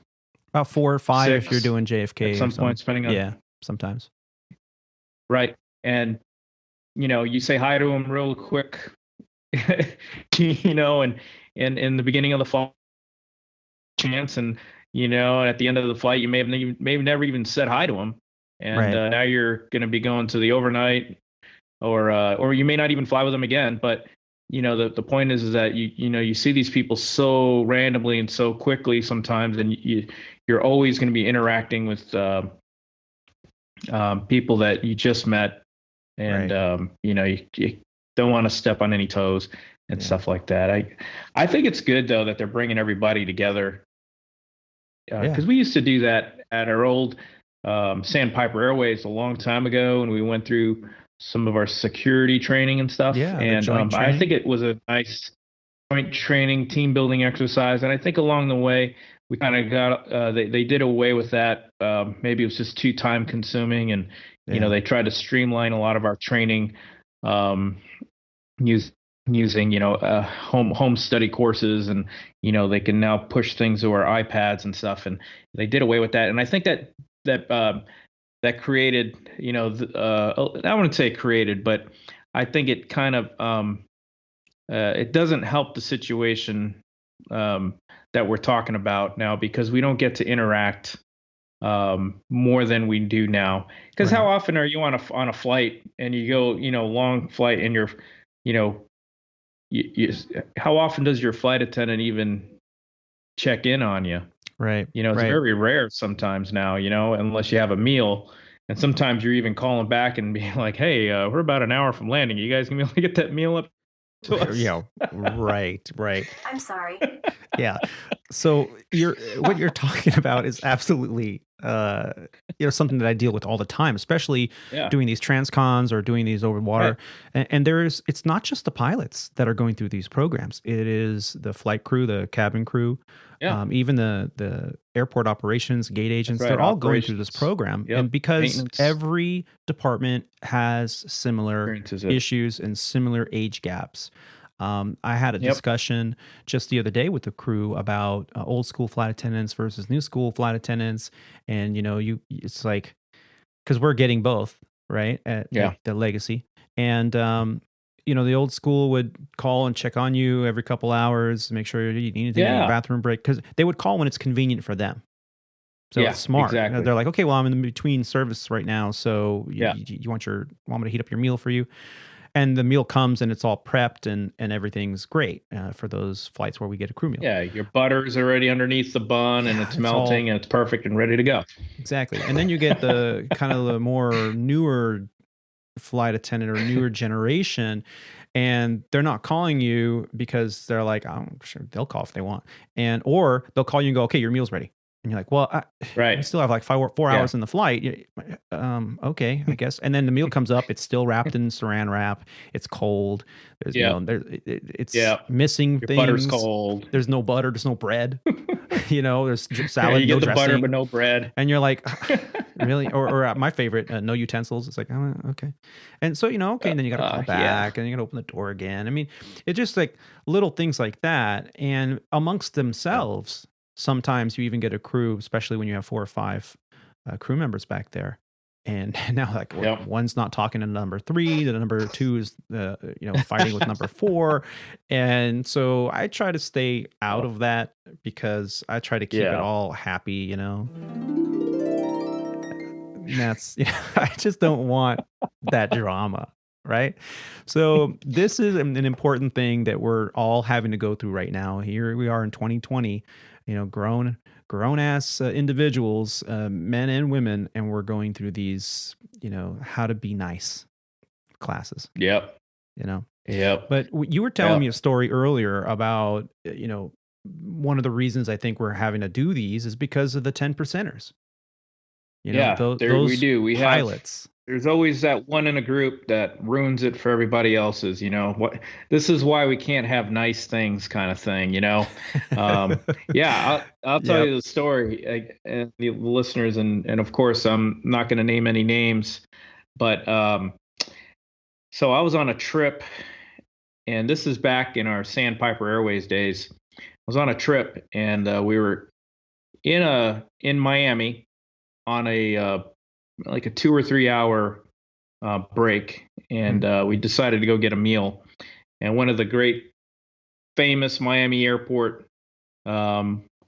about 4 or 5 if 6 you're doing JFK at some point, depending on. Yeah, sometimes. Right, and you say hi to them real quick, and in the beginning of the flight, chance, and at the end of the flight, you may have never even said hi to them, and Right. now you're going to be going to the overnight, or you may not even fly with them again. But the point is that you see these people so randomly and so quickly sometimes, and you're always going to be interacting with people that you just met, and Right. you don't want to step on any toes and stuff like that. I think it's good though that they're bringing everybody together, because we used to do that at our old Sandpiper Airways a long time ago, and we went through some of our security training and stuff. Yeah, the and joint I think training. it was a nice joint training, team building exercise. And I think along the way, we kind of got they did away with that. Maybe it was just too time consuming, and Yeah. they tried to streamline a lot of our training, using home study courses, and they can now push things to our iPads and stuff, and they did away with that. And I think that created, I wouldn't say created, but I think it kind of it doesn't help the situation that we're talking about now, because we don't get to interact more than we do now. Because Right. how often are you on a flight, and you go long flight, and you're you know how often does your flight attendant even check in on you? Right. It's Right. very rare sometimes now, unless you have a meal. And sometimes you're even calling back and being like, hey, we're about an hour from landing. You guys gonna be able to get that meal up to us? Yeah. Right. Right. I'm sorry. Yeah. So what you're talking about is absolutely something that I deal with all the time, especially Yeah. doing these transcons or doing these over water. Right. And it's not just the pilots that are going through these programs. It is the flight crew, the cabin crew, Yeah. even the airport operations, gate agents. right, They're all going through this operations. program. Yep. And because Maintenance. every department has similar Experiences it. issues and similar age gaps. I had a Yep. discussion just the other day with the crew about old school flight attendants versus new school flight attendants, and it's like, because we're getting both, right, at the legacy, and the old school would call and check on you every couple hours, make sure you need anything, Yeah. a bathroom break, because they would call when it's convenient for them. So Yeah, it's smart. exactly. They're like, okay, well, I'm in between service right now, so Yeah. you want me to heat up your meal for you? And the meal comes and it's all prepped and everything's great for those flights where we get a crew meal. Yeah, your butter's already underneath the bun, and it's it's melting, all- and it's perfect and ready to go. Exactly. And then you get the kind of the more newer flight attendant or newer generation, and they're not calling you because they're like, I'm sure they'll call if they want. Or they'll call you and go, okay, your meal's ready. And you're like, well, I Right. still have like 4 Yeah. hours in the flight. Okay, I guess. And then the meal comes up. It's still wrapped in saran wrap. It's cold. There's, Yeah. It's Yeah. missing Your things. butter's cold. There's no butter. There's no bread. There's Yeah, salad, you get no the dressing. butter but no bread. And you're like, really? Or my favorite, no utensils. It's like, oh, okay. And so, okay, and then you got to call back and you got to open the door again. I mean, it's just like little things like that. And amongst themselves, sometimes you even get a crew, especially when you have 4 or 5 crew members back there. And now, like, Yep. one's not talking to number 3, the number 2 is, fighting with number 4. And so I try to stay out of that because I try to keep it Yeah. all happy, And that's, I just don't want that drama. Right. So this is an important thing that we're all having to go through right now. Here we are in 2020, grown ass individuals, men and women, and we're going through these, how to be nice classes, Yep. Yep. But you were telling me a story earlier about, one of the reasons I think we're having to do these is because of the 10 percenters. Those we do. We pilots. There's always that one in a group that ruins it for everybody else's. This is why we can't have nice things, kind of thing. Yeah, I'll tell you the story, and the listeners, and of course I'm not going to name any names, but So I was on a trip, and this is back in our Sandpiper Airways days. I was on a trip, and we were in Miami on a like a 2 or 3 hour break, and we decided to go get a meal. And one of the great famous Miami airport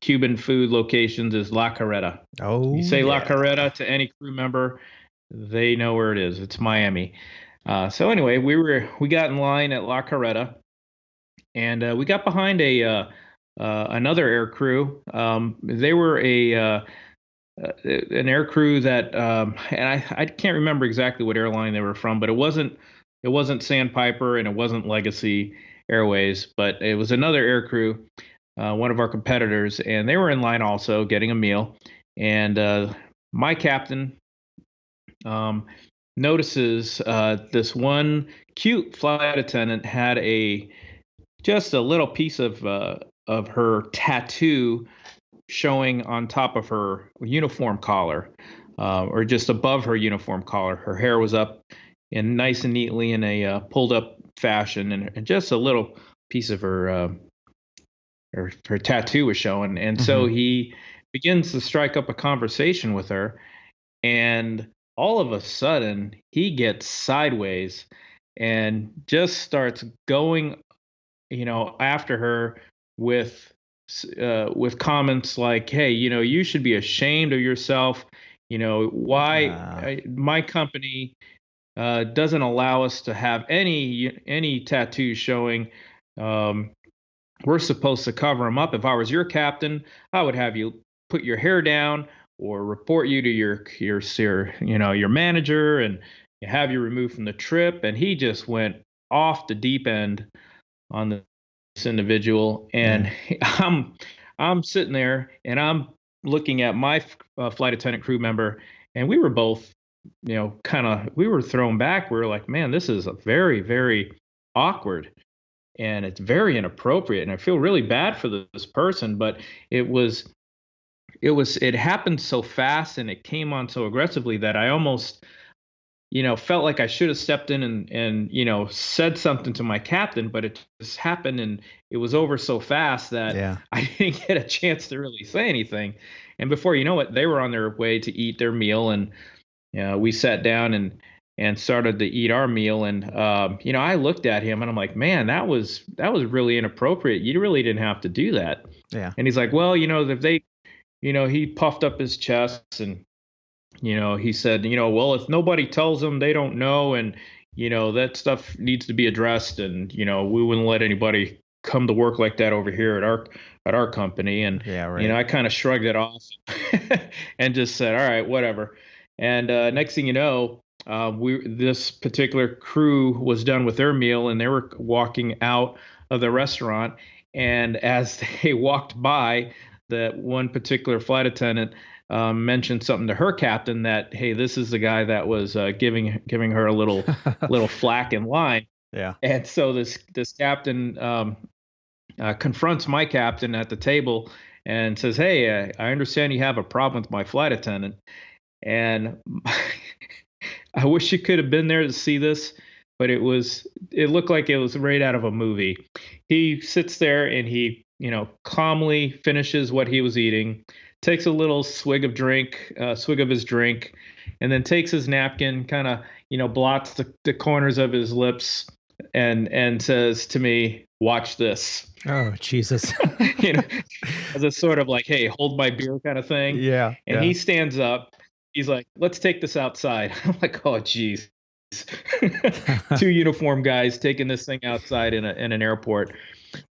Cuban food locations is La Carreta. Oh, You say La yeah. Carreta to any crew member, they know where it is. It's Miami. So anyway, we got in line at La Carreta, and we got behind a another air crew. They were an air crew that, and I can't remember exactly what airline they were from, but it wasn't Sandpiper and it wasn't Legacy Airways, but it was another air crew, one of our competitors, and they were in line also getting a meal. And my captain um, notices this one cute flight attendant had just a little piece of her tattoo showing on top of her uniform collar, or just above her uniform collar. Her hair was up and nice and neatly in a pulled up fashion, and just a little piece of her tattoo was showing. And so he begins to strike up a conversation with her, and all of a sudden he gets sideways and just starts going, after her with with comments like, "Hey, you should be ashamed of yourself. Why my company doesn't allow us to have any tattoos showing. Um, we're supposed to cover them up. If I was your captain, I would have you put your hair down or report you to your manager and have you removed from the trip." And he just went off the deep end on this individual, and I'm sitting there and I'm looking at my flight attendant crew member, and we were both, we were thrown back. We were like, man, this is a very, very awkward, and it's very inappropriate, and I feel really bad for this person. But it happened so fast and it came on so aggressively that I almost, felt like I should have stepped in and said something to my captain, but it just happened and it was over so fast that I didn't get a chance to really say anything. And before you know it, they were on their way to eat their meal, and we sat down and started to eat our meal. And I looked at him and I'm like, man, that was really inappropriate. You really didn't have to do that. Yeah. And he's like, well, if they, he puffed up his chest and he said, well, if nobody tells them, they don't know. And, that stuff needs to be addressed. And, we wouldn't let anybody come to work like that over here at our company. And, I kind of shrugged it off and just said, all right, whatever. And next thing you know, this particular crew was done with their meal and they were walking out of the restaurant. And as they walked by, that one particular flight attendant mentioned something to her captain that, hey, this is the guy that was giving her a little flack in line. Yeah. And so this captain confronts my captain at the table and says, hey, I understand you have a problem with my flight attendant. And I wish you could have been there to see this, but it looked like it was right out of a movie. He sits there and he, calmly finishes what he was eating, takes a little swig of his drink, and then takes his napkin, kind of, blots the corners of his lips and says to me, watch this. Oh, Jesus. As a sort of like, hey, hold my beer kind of thing. Yeah. And he stands up. He's like, let's take this outside. I'm like, oh, geez. Two uniform guys taking this thing outside in an airport.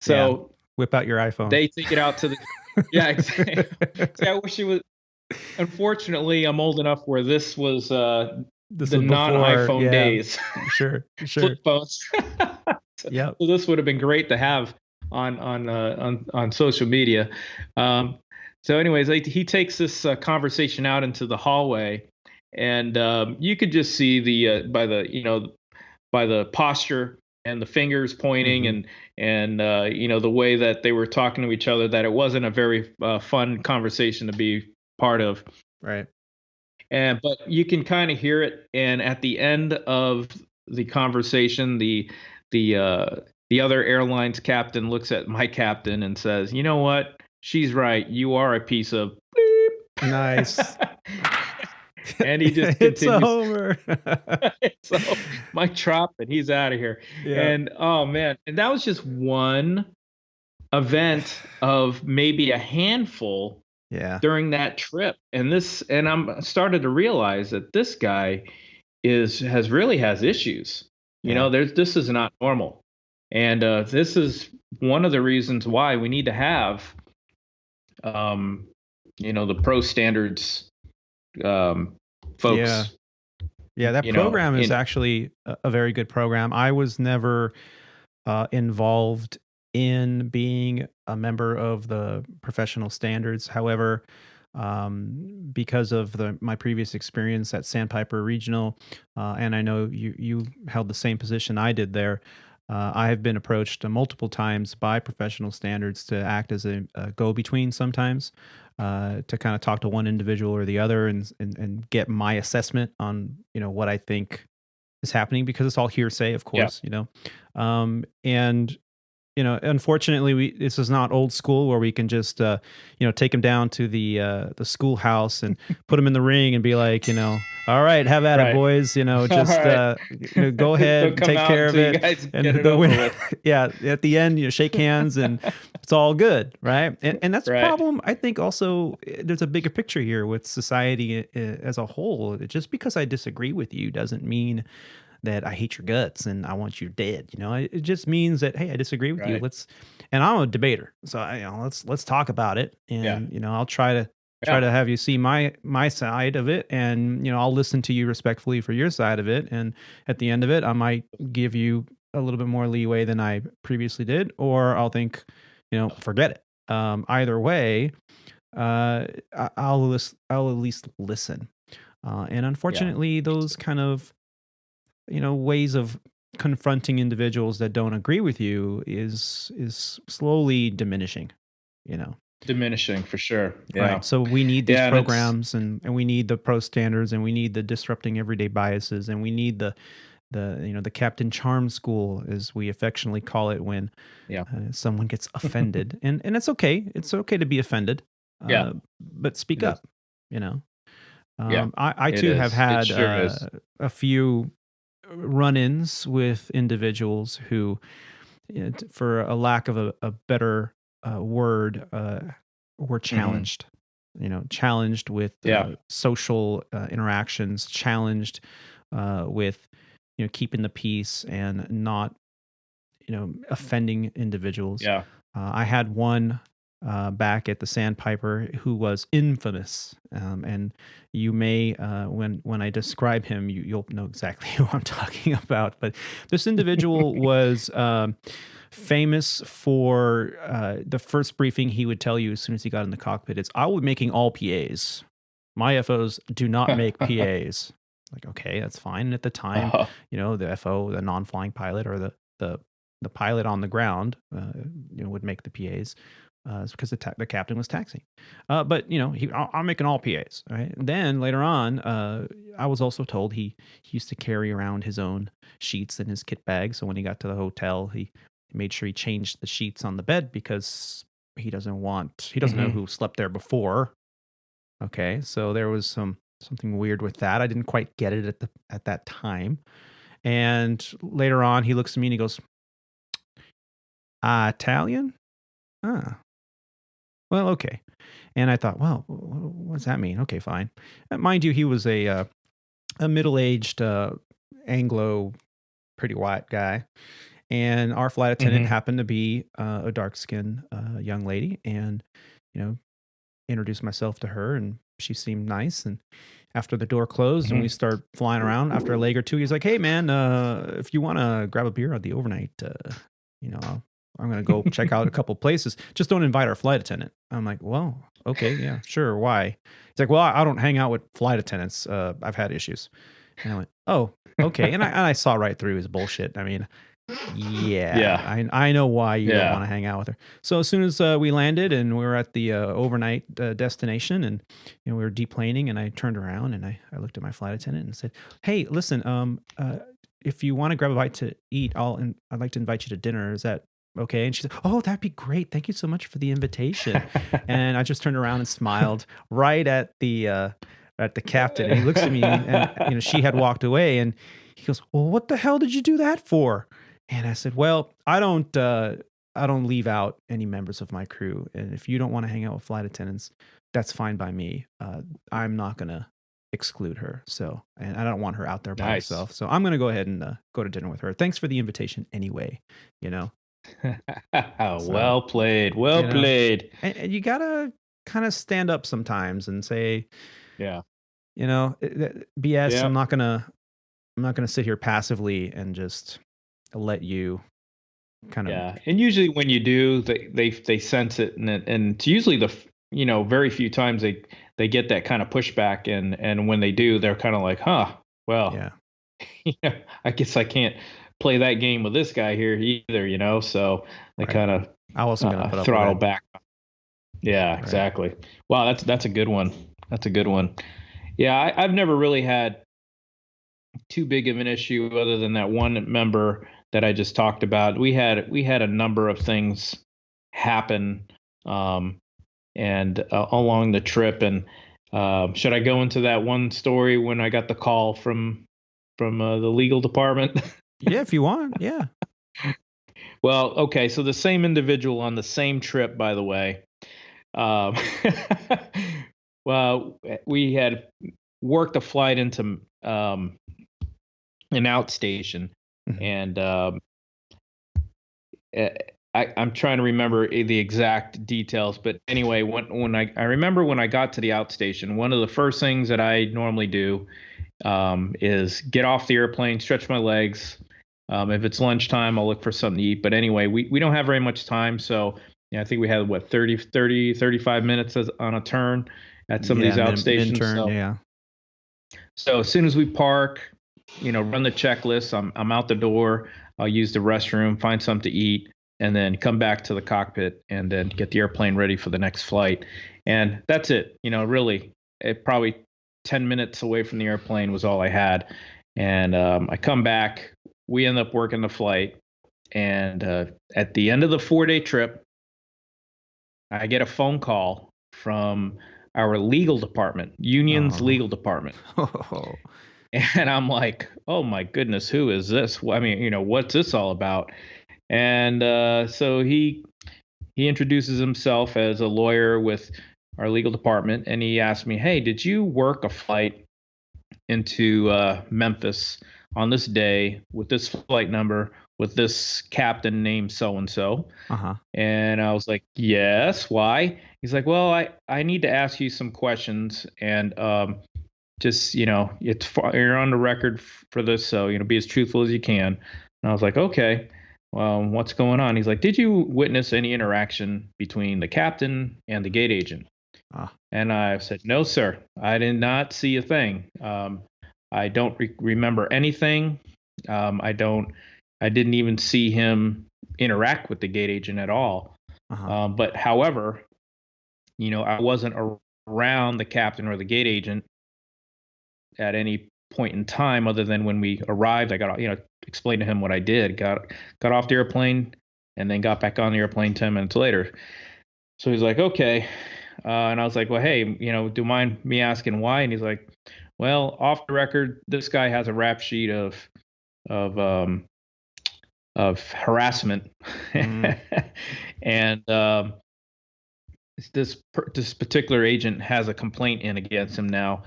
So whip out your iPhone. They take it out to the exactly. See, I wish it was. Unfortunately, I'm old enough where this was the non-iPhone days. Sure. Flip phones. Yeah. So this would have been great to have on social media. So anyways, he takes this conversation out into the hallway, and you could just see by the posture and the fingers pointing and the way that they were talking to each other, that it wasn't a very fun conversation to be part of. Right. But you can kind of hear it. And at the end of the conversation. The other airline's captain looks at my captain and says, "You know what? She's right. You are a piece of bleep." Nice. And he just It's a continues. homer. So Mike drop and he's out of here. Yeah. And oh man, and that was just one event of maybe a handful Yeah. during that trip. And I'm started to realize that this guy has issues. You Yeah. know, this is not normal. And this is one of the reasons why we need to have the pro standards folks. Yeah. Yeah, that program is actually a very good program. I was never involved in being a member of the professional standards. However, because of my previous experience at Sandpiper Regional, and I know you held the same position I did there, I have been approached multiple times by professional standards to act as a go-between sometimes, to kind of talk to one individual or the other and get my assessment on what I think is happening, because it's all hearsay, of course. And unfortunately, this is not old school where we can just take him down to the schoolhouse and put him in the ring and be like, all right, have at it, boys. Just go ahead, take care of it, and the winner, yeah, at the end, shake hands and it's all good, right? And that's the problem. I think also there's a bigger picture here with society as a whole. Just because I disagree with you doesn't mean that I hate your guts and I want you dead. It just means that, hey, I disagree with you. And I'm a debater, so let's talk about it. And I'll try to have you see my side of it, and I'll listen to you respectfully for your side of it. And at the end of it, I might give you a little bit more leeway than I previously did, or I'll think, forget it. Either way, I'll at least listen. And unfortunately, those kind of ways of confronting individuals that don't agree with you is slowly diminishing, Diminishing for sure. Yeah. Right. So we need these programs and we need the pro standards, and we need the disrupting everyday biases, and we need the Captain Charm school, as we affectionately call it, when someone gets offended. and it's okay. It's okay to be offended. But speak up, I too have had a few run-ins with individuals who, for a lack of a better word, were challenged. Challenged with social interactions, challenged with keeping the peace and not offending individuals. I had one back at the Sandpiper who was infamous, and you may when I describe him, you'll know exactly who I'm talking about. But this individual was famous for the first briefing he would tell you as soon as he got in the cockpit is, "I will be making all PAs. My FOs do not make PAs." Like, okay, that's fine. And at the time, the FO, the non-flying pilot, or the pilot on the ground, would make the PAs. Because the captain was taxiing. But, I'm making all PAs, right? And then later on, I was also told he used to carry around his own sheets in his kit bag. So when he got to the hotel, he made sure he changed the sheets on the bed, because he doesn't know who slept there before. Okay, so there was something weird with that. I didn't quite get it at that time. And later on, he looks at me and he goes, Italian? Well, okay. And I thought, well, what does that mean? Okay, fine. Mind you, he was a middle-aged Anglo, pretty white guy. And our flight attendant happened to be a dark-skinned young lady. And, introduced myself to her, and she seemed nice. And after the door closed and we start flying around, after a leg or two, he's like, "Hey, man, if you want to grab a beer on the overnight, I'm going to go check out a couple places. Just don't invite our flight attendant." I'm like, "Well, okay, yeah, sure. Why?" He's like, "Well, I don't hang out with flight attendants. I've had issues." And I went, "Oh, okay." And I saw right through his bullshit. I mean, I know why you don't want to hang out with her. So as soon as we landed and we were at the overnight destination, and we were deplaning, and I turned around and I looked at my flight attendant and said, "Hey, listen, if you want to grab a bite to eat, I'd like to invite you to dinner. Is that okay? And she said, oh, that'd be great. Thank you so much for the invitation. And I just turned around and smiled right at the captain. And he looks at me, and she had walked away, and he goes, well, what the hell did you do that for? And I said, well, I don't leave out any members of my crew. And if you don't want to hang out with flight attendants, that's fine by me. I'm not going to exclude her. So, and I don't want her out there by herself. So I'm going to go ahead and go to dinner with her. Thanks for the invitation anyway, Well played. Well played. And you got to kind of stand up sometimes and say, yeah, BS, yeah. I'm not going to sit here passively and just let you kind of. Yeah. And usually when you do, they sense it, and it's usually very few times they get that kind of pushback, and when they do, they're kind of like, well, yeah, I guess I can't play that game with this guy here either, so they kind of I wasn't going to put up throttle with back. Yeah, right. Exactly. Wow, that's a good one. That's a good one. Yeah, I've never really had too big of an issue other than that one member that I just talked about. We had a number of things happen and along the trip, and should I go into that one story when I got the call from the legal department? Yeah, if you want. Yeah. Well, okay. So the same individual on the same trip, by the way. Well, we had worked a flight into an outstation, and I'm trying to remember the exact details, but anyway, when I remember when I got to the outstation, one of the first things that I normally do is get off the airplane, stretch my legs. If it's lunchtime, I'll look for something to eat. But anyway, we don't have very much time, so I think we had 35 minutes on a turn at some of these outstations. Yeah. So as soon as we park, run the checklist. I'm out the door. I'll use the restroom, find something to eat, and then come back to the cockpit and then get the airplane ready for the next flight. And that's it. Really, probably 10 minutes away from the airplane was all I had. And I come back. We end up working the flight. And at the end of the 4-day trip, I get a phone call from our legal department, union's legal department. And I'm like, oh my goodness, who is this? I mean, what's this all about? And so he introduces himself as a lawyer with our legal department, and he asked me, hey, did you work a flight into Memphis on this day with this flight number with this captain named so-and-so? And I was like, yes. Why? He's like, well, I need to ask you some questions, and just you're on the record for this, so be as truthful as you can. And I was like, okay, well, what's going on? He's like, did you witness any interaction between the captain and the gate agent? And I said, no, sir, I did not see a thing. I don't remember anything. I didn't even see him interact with the gate agent at all. But however, I wasn't around the captain or the gate agent at any point in time other than when we arrived. I got, explained to him what I did, got off the airplane, and then got back on the airplane 10 minutes later. So he's like, okay. And I was like, well, hey, do you mind me asking why? And he's like, well, off the record, this guy has a rap sheet of harassment. And this particular agent has a complaint in against him now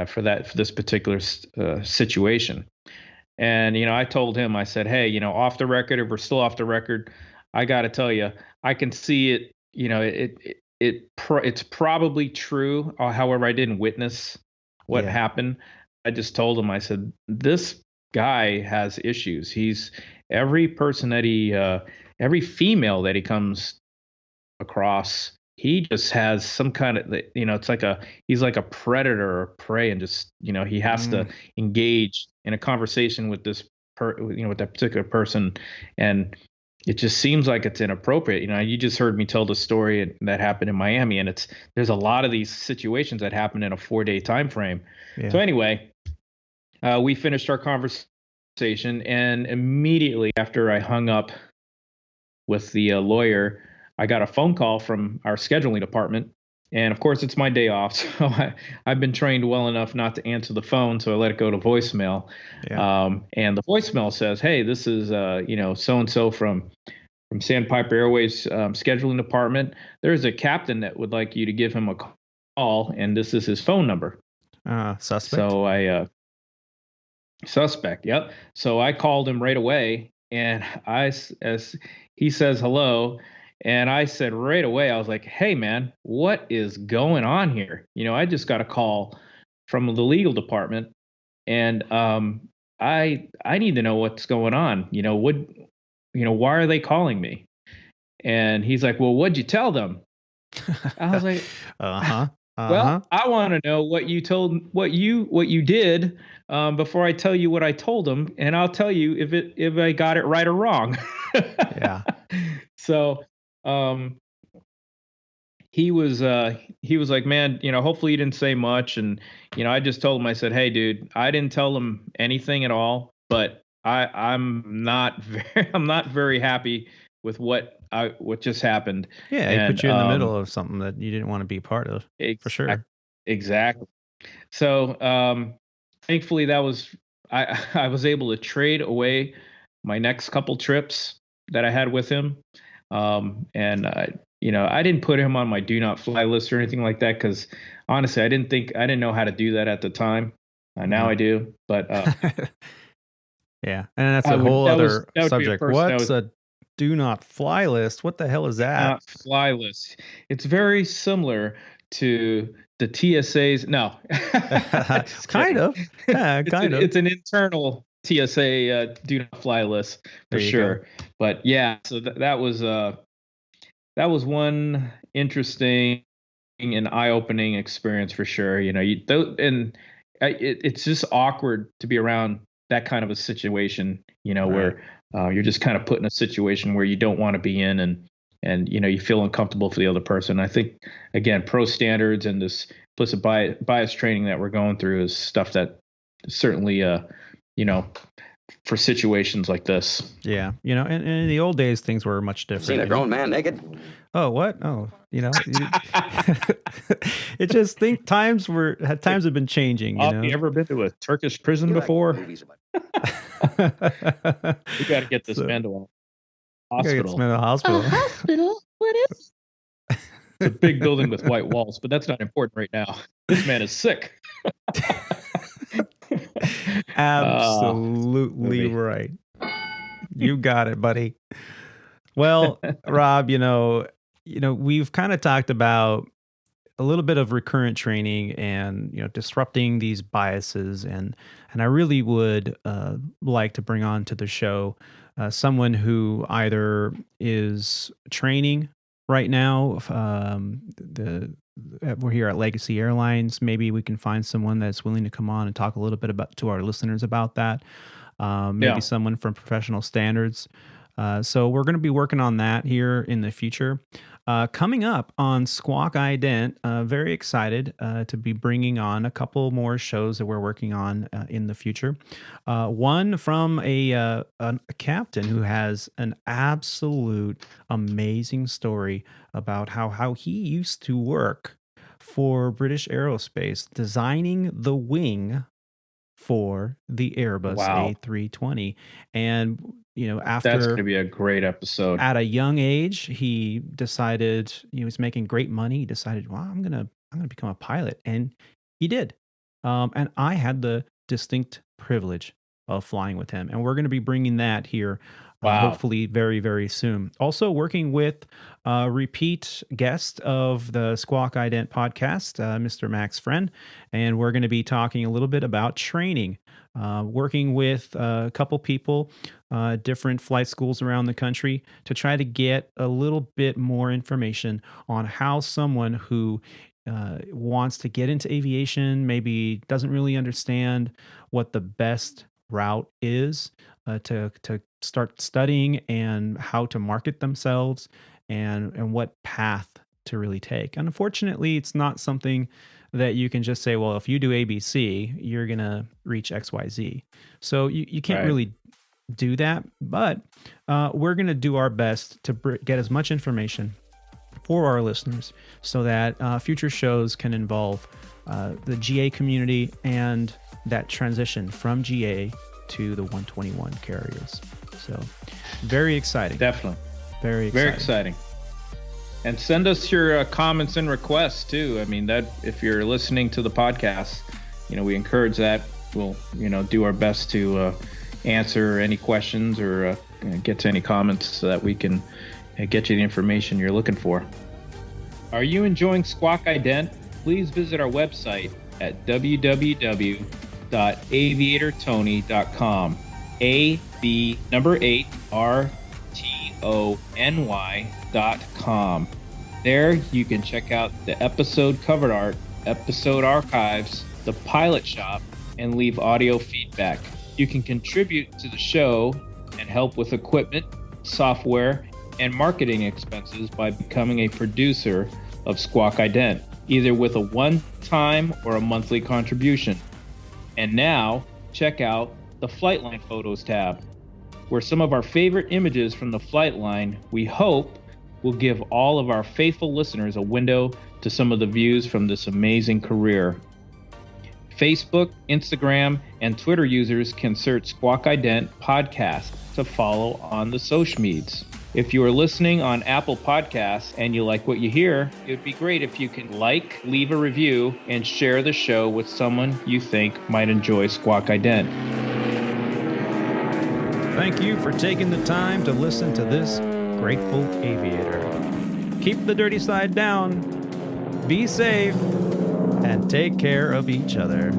for this particular situation. And I told him, I said, hey, off the record, if we're still off the record, I got to tell you, I can see it. It's probably true. However, I didn't witness what happened. I just told him, I said, this guy has issues. He's every person that every female that he comes across, he just has some kind of, it's like he's like a predator or prey, and just, he has to engage in a conversation with this with that particular person. And it just seems like it's inappropriate. You just heard me tell the story that happened in Miami, and there's a lot of these situations that happen in a 4-day time frame. Yeah. So anyway, we finished our conversation conversation, and immediately after I hung up with the lawyer, I got a phone call from our scheduling department. And of course, it's my day off. So I've been trained well enough not to answer the phone. So I let it go to voicemail. Yeah. And the voicemail says, "Hey, this is, so-and-so from Sandpiper Airways scheduling department. There's a captain that would like you to give him a call. And this is his phone number." Suspect. So suspect. Yep. So I called him right away, and as he says hello, and I said right away, I was like, "Hey man, what is going on here? I just got a call from the legal department, and I need to know what's going on. Why are they calling me?" And he's like, "Well, what'd you tell them?" I was like, Uh-huh. "Well, I want to know what you did before I tell you what I told them, and I'll tell you if I got it right or wrong." Yeah. So he was like, "Man, hopefully you didn't say much." And I just told him, I said, "Hey, dude, I didn't tell them anything at all, but I'm not very happy with what just happened." Yeah, he And put you in the middle of something that you didn't want to be part of, for sure. Exactly. So, thankfully that was I was able to trade away my next couple trips that I had with him. And I didn't put him on my do not fly list or anything like that, because honestly, I didn't know how to do that at the time. Now I do, but yeah, and that's a whole other that would be a subject. person What's a do not fly list? What the hell is that? not fly list. It's very similar to the TSA's. No, Kind of. Yeah, kind of. It's an internal TSA do not fly list for sure. But yeah, so that was one interesting and eye-opening experience for sure. It's just awkward to be around that kind of a situation. Where you're just kind of put in a situation where you don't want to be in, and you feel uncomfortable for the other person. I think, again, pro standards and this implicit bias training that we're going through is stuff that certainly for situations like this. Yeah, and in the old days things were much different. Seen a grown man naked? Oh, what? Oh, it just times have been changing. Have you ever been to a Turkish prison before? We got to get this man to a hospital. A hospital? What is? It's a big building with white walls, but that's not important right now. This man is sick. Absolutely right. You got it, buddy. Well, Rob, we've kind of talked about a little bit of recurrent training and disrupting these biases, and I really would like to bring on to the show someone who either is training right now. We're here at Legacy Airlines. Maybe we can find someone that's willing to come on and talk a little bit to our listeners about that. Maybe someone from Professional Standards. So we're going to be working on that here in the future. Coming up on Squawk Ident, very excited to be bringing on a couple more shows that we're working on in the future. One from a captain who has an absolute amazing story about how he used to work for British Aerospace, designing the wing for the Airbus A320. And after that's going to be a great episode. At a young age, he decided he was making great money. He decided, well, I'm gonna become a pilot, and he did. And I had the distinct privilege of flying with him, and we're going to be bringing that here. Hopefully very, very soon. Also working with a repeat guest of the Squawk Ident podcast, Mr. Max Friend, and we're going to be talking a little bit about training, working with a couple people, different flight schools around the country to try to get a little bit more information on how someone who wants to get into aviation, maybe doesn't really understand what the best route is to start studying and how to market themselves and what path to really take. And unfortunately, it's not something that you can just say, well, if you do ABC, you're going to reach XYZ. So you can't really do that, but we're going to do our best to get as much information for our listeners so that future shows can involve the GA community and that transition from GA to the 121 carriers. So very exciting. Definitely. Very exciting. And send us your comments and requests too. I mean, that if you're listening to the podcast, we encourage that. We'll, do our best to answer any questions or get to any comments so that we can get you the information you're looking for. Are you enjoying Squawk Ident? Please visit our website at www.aviatortony.com. AV8RTONY.com. There you can check out the episode cover art, episode archives, the pilot shop, and leave audio feedback. You can contribute to the show and help with equipment, software, and marketing expenses by becoming a producer of Squawk Ident, either with a one-time or a monthly contribution. And now, check out the Flightline Photos tab, where some of our favorite images from the Flightline, we hope, will give all of our faithful listeners a window to some of the views from this amazing career. Facebook, Instagram, and Twitter users can search Squawk Ident Podcast to follow on the social medias. If you are listening on Apple Podcasts and you like what you hear, it would be great if you can leave a review, and share the show with someone you think might enjoy Squawk Ident. Thank you for taking the time to listen to this grateful aviator. Keep the dirty side down, be safe, and take care of each other.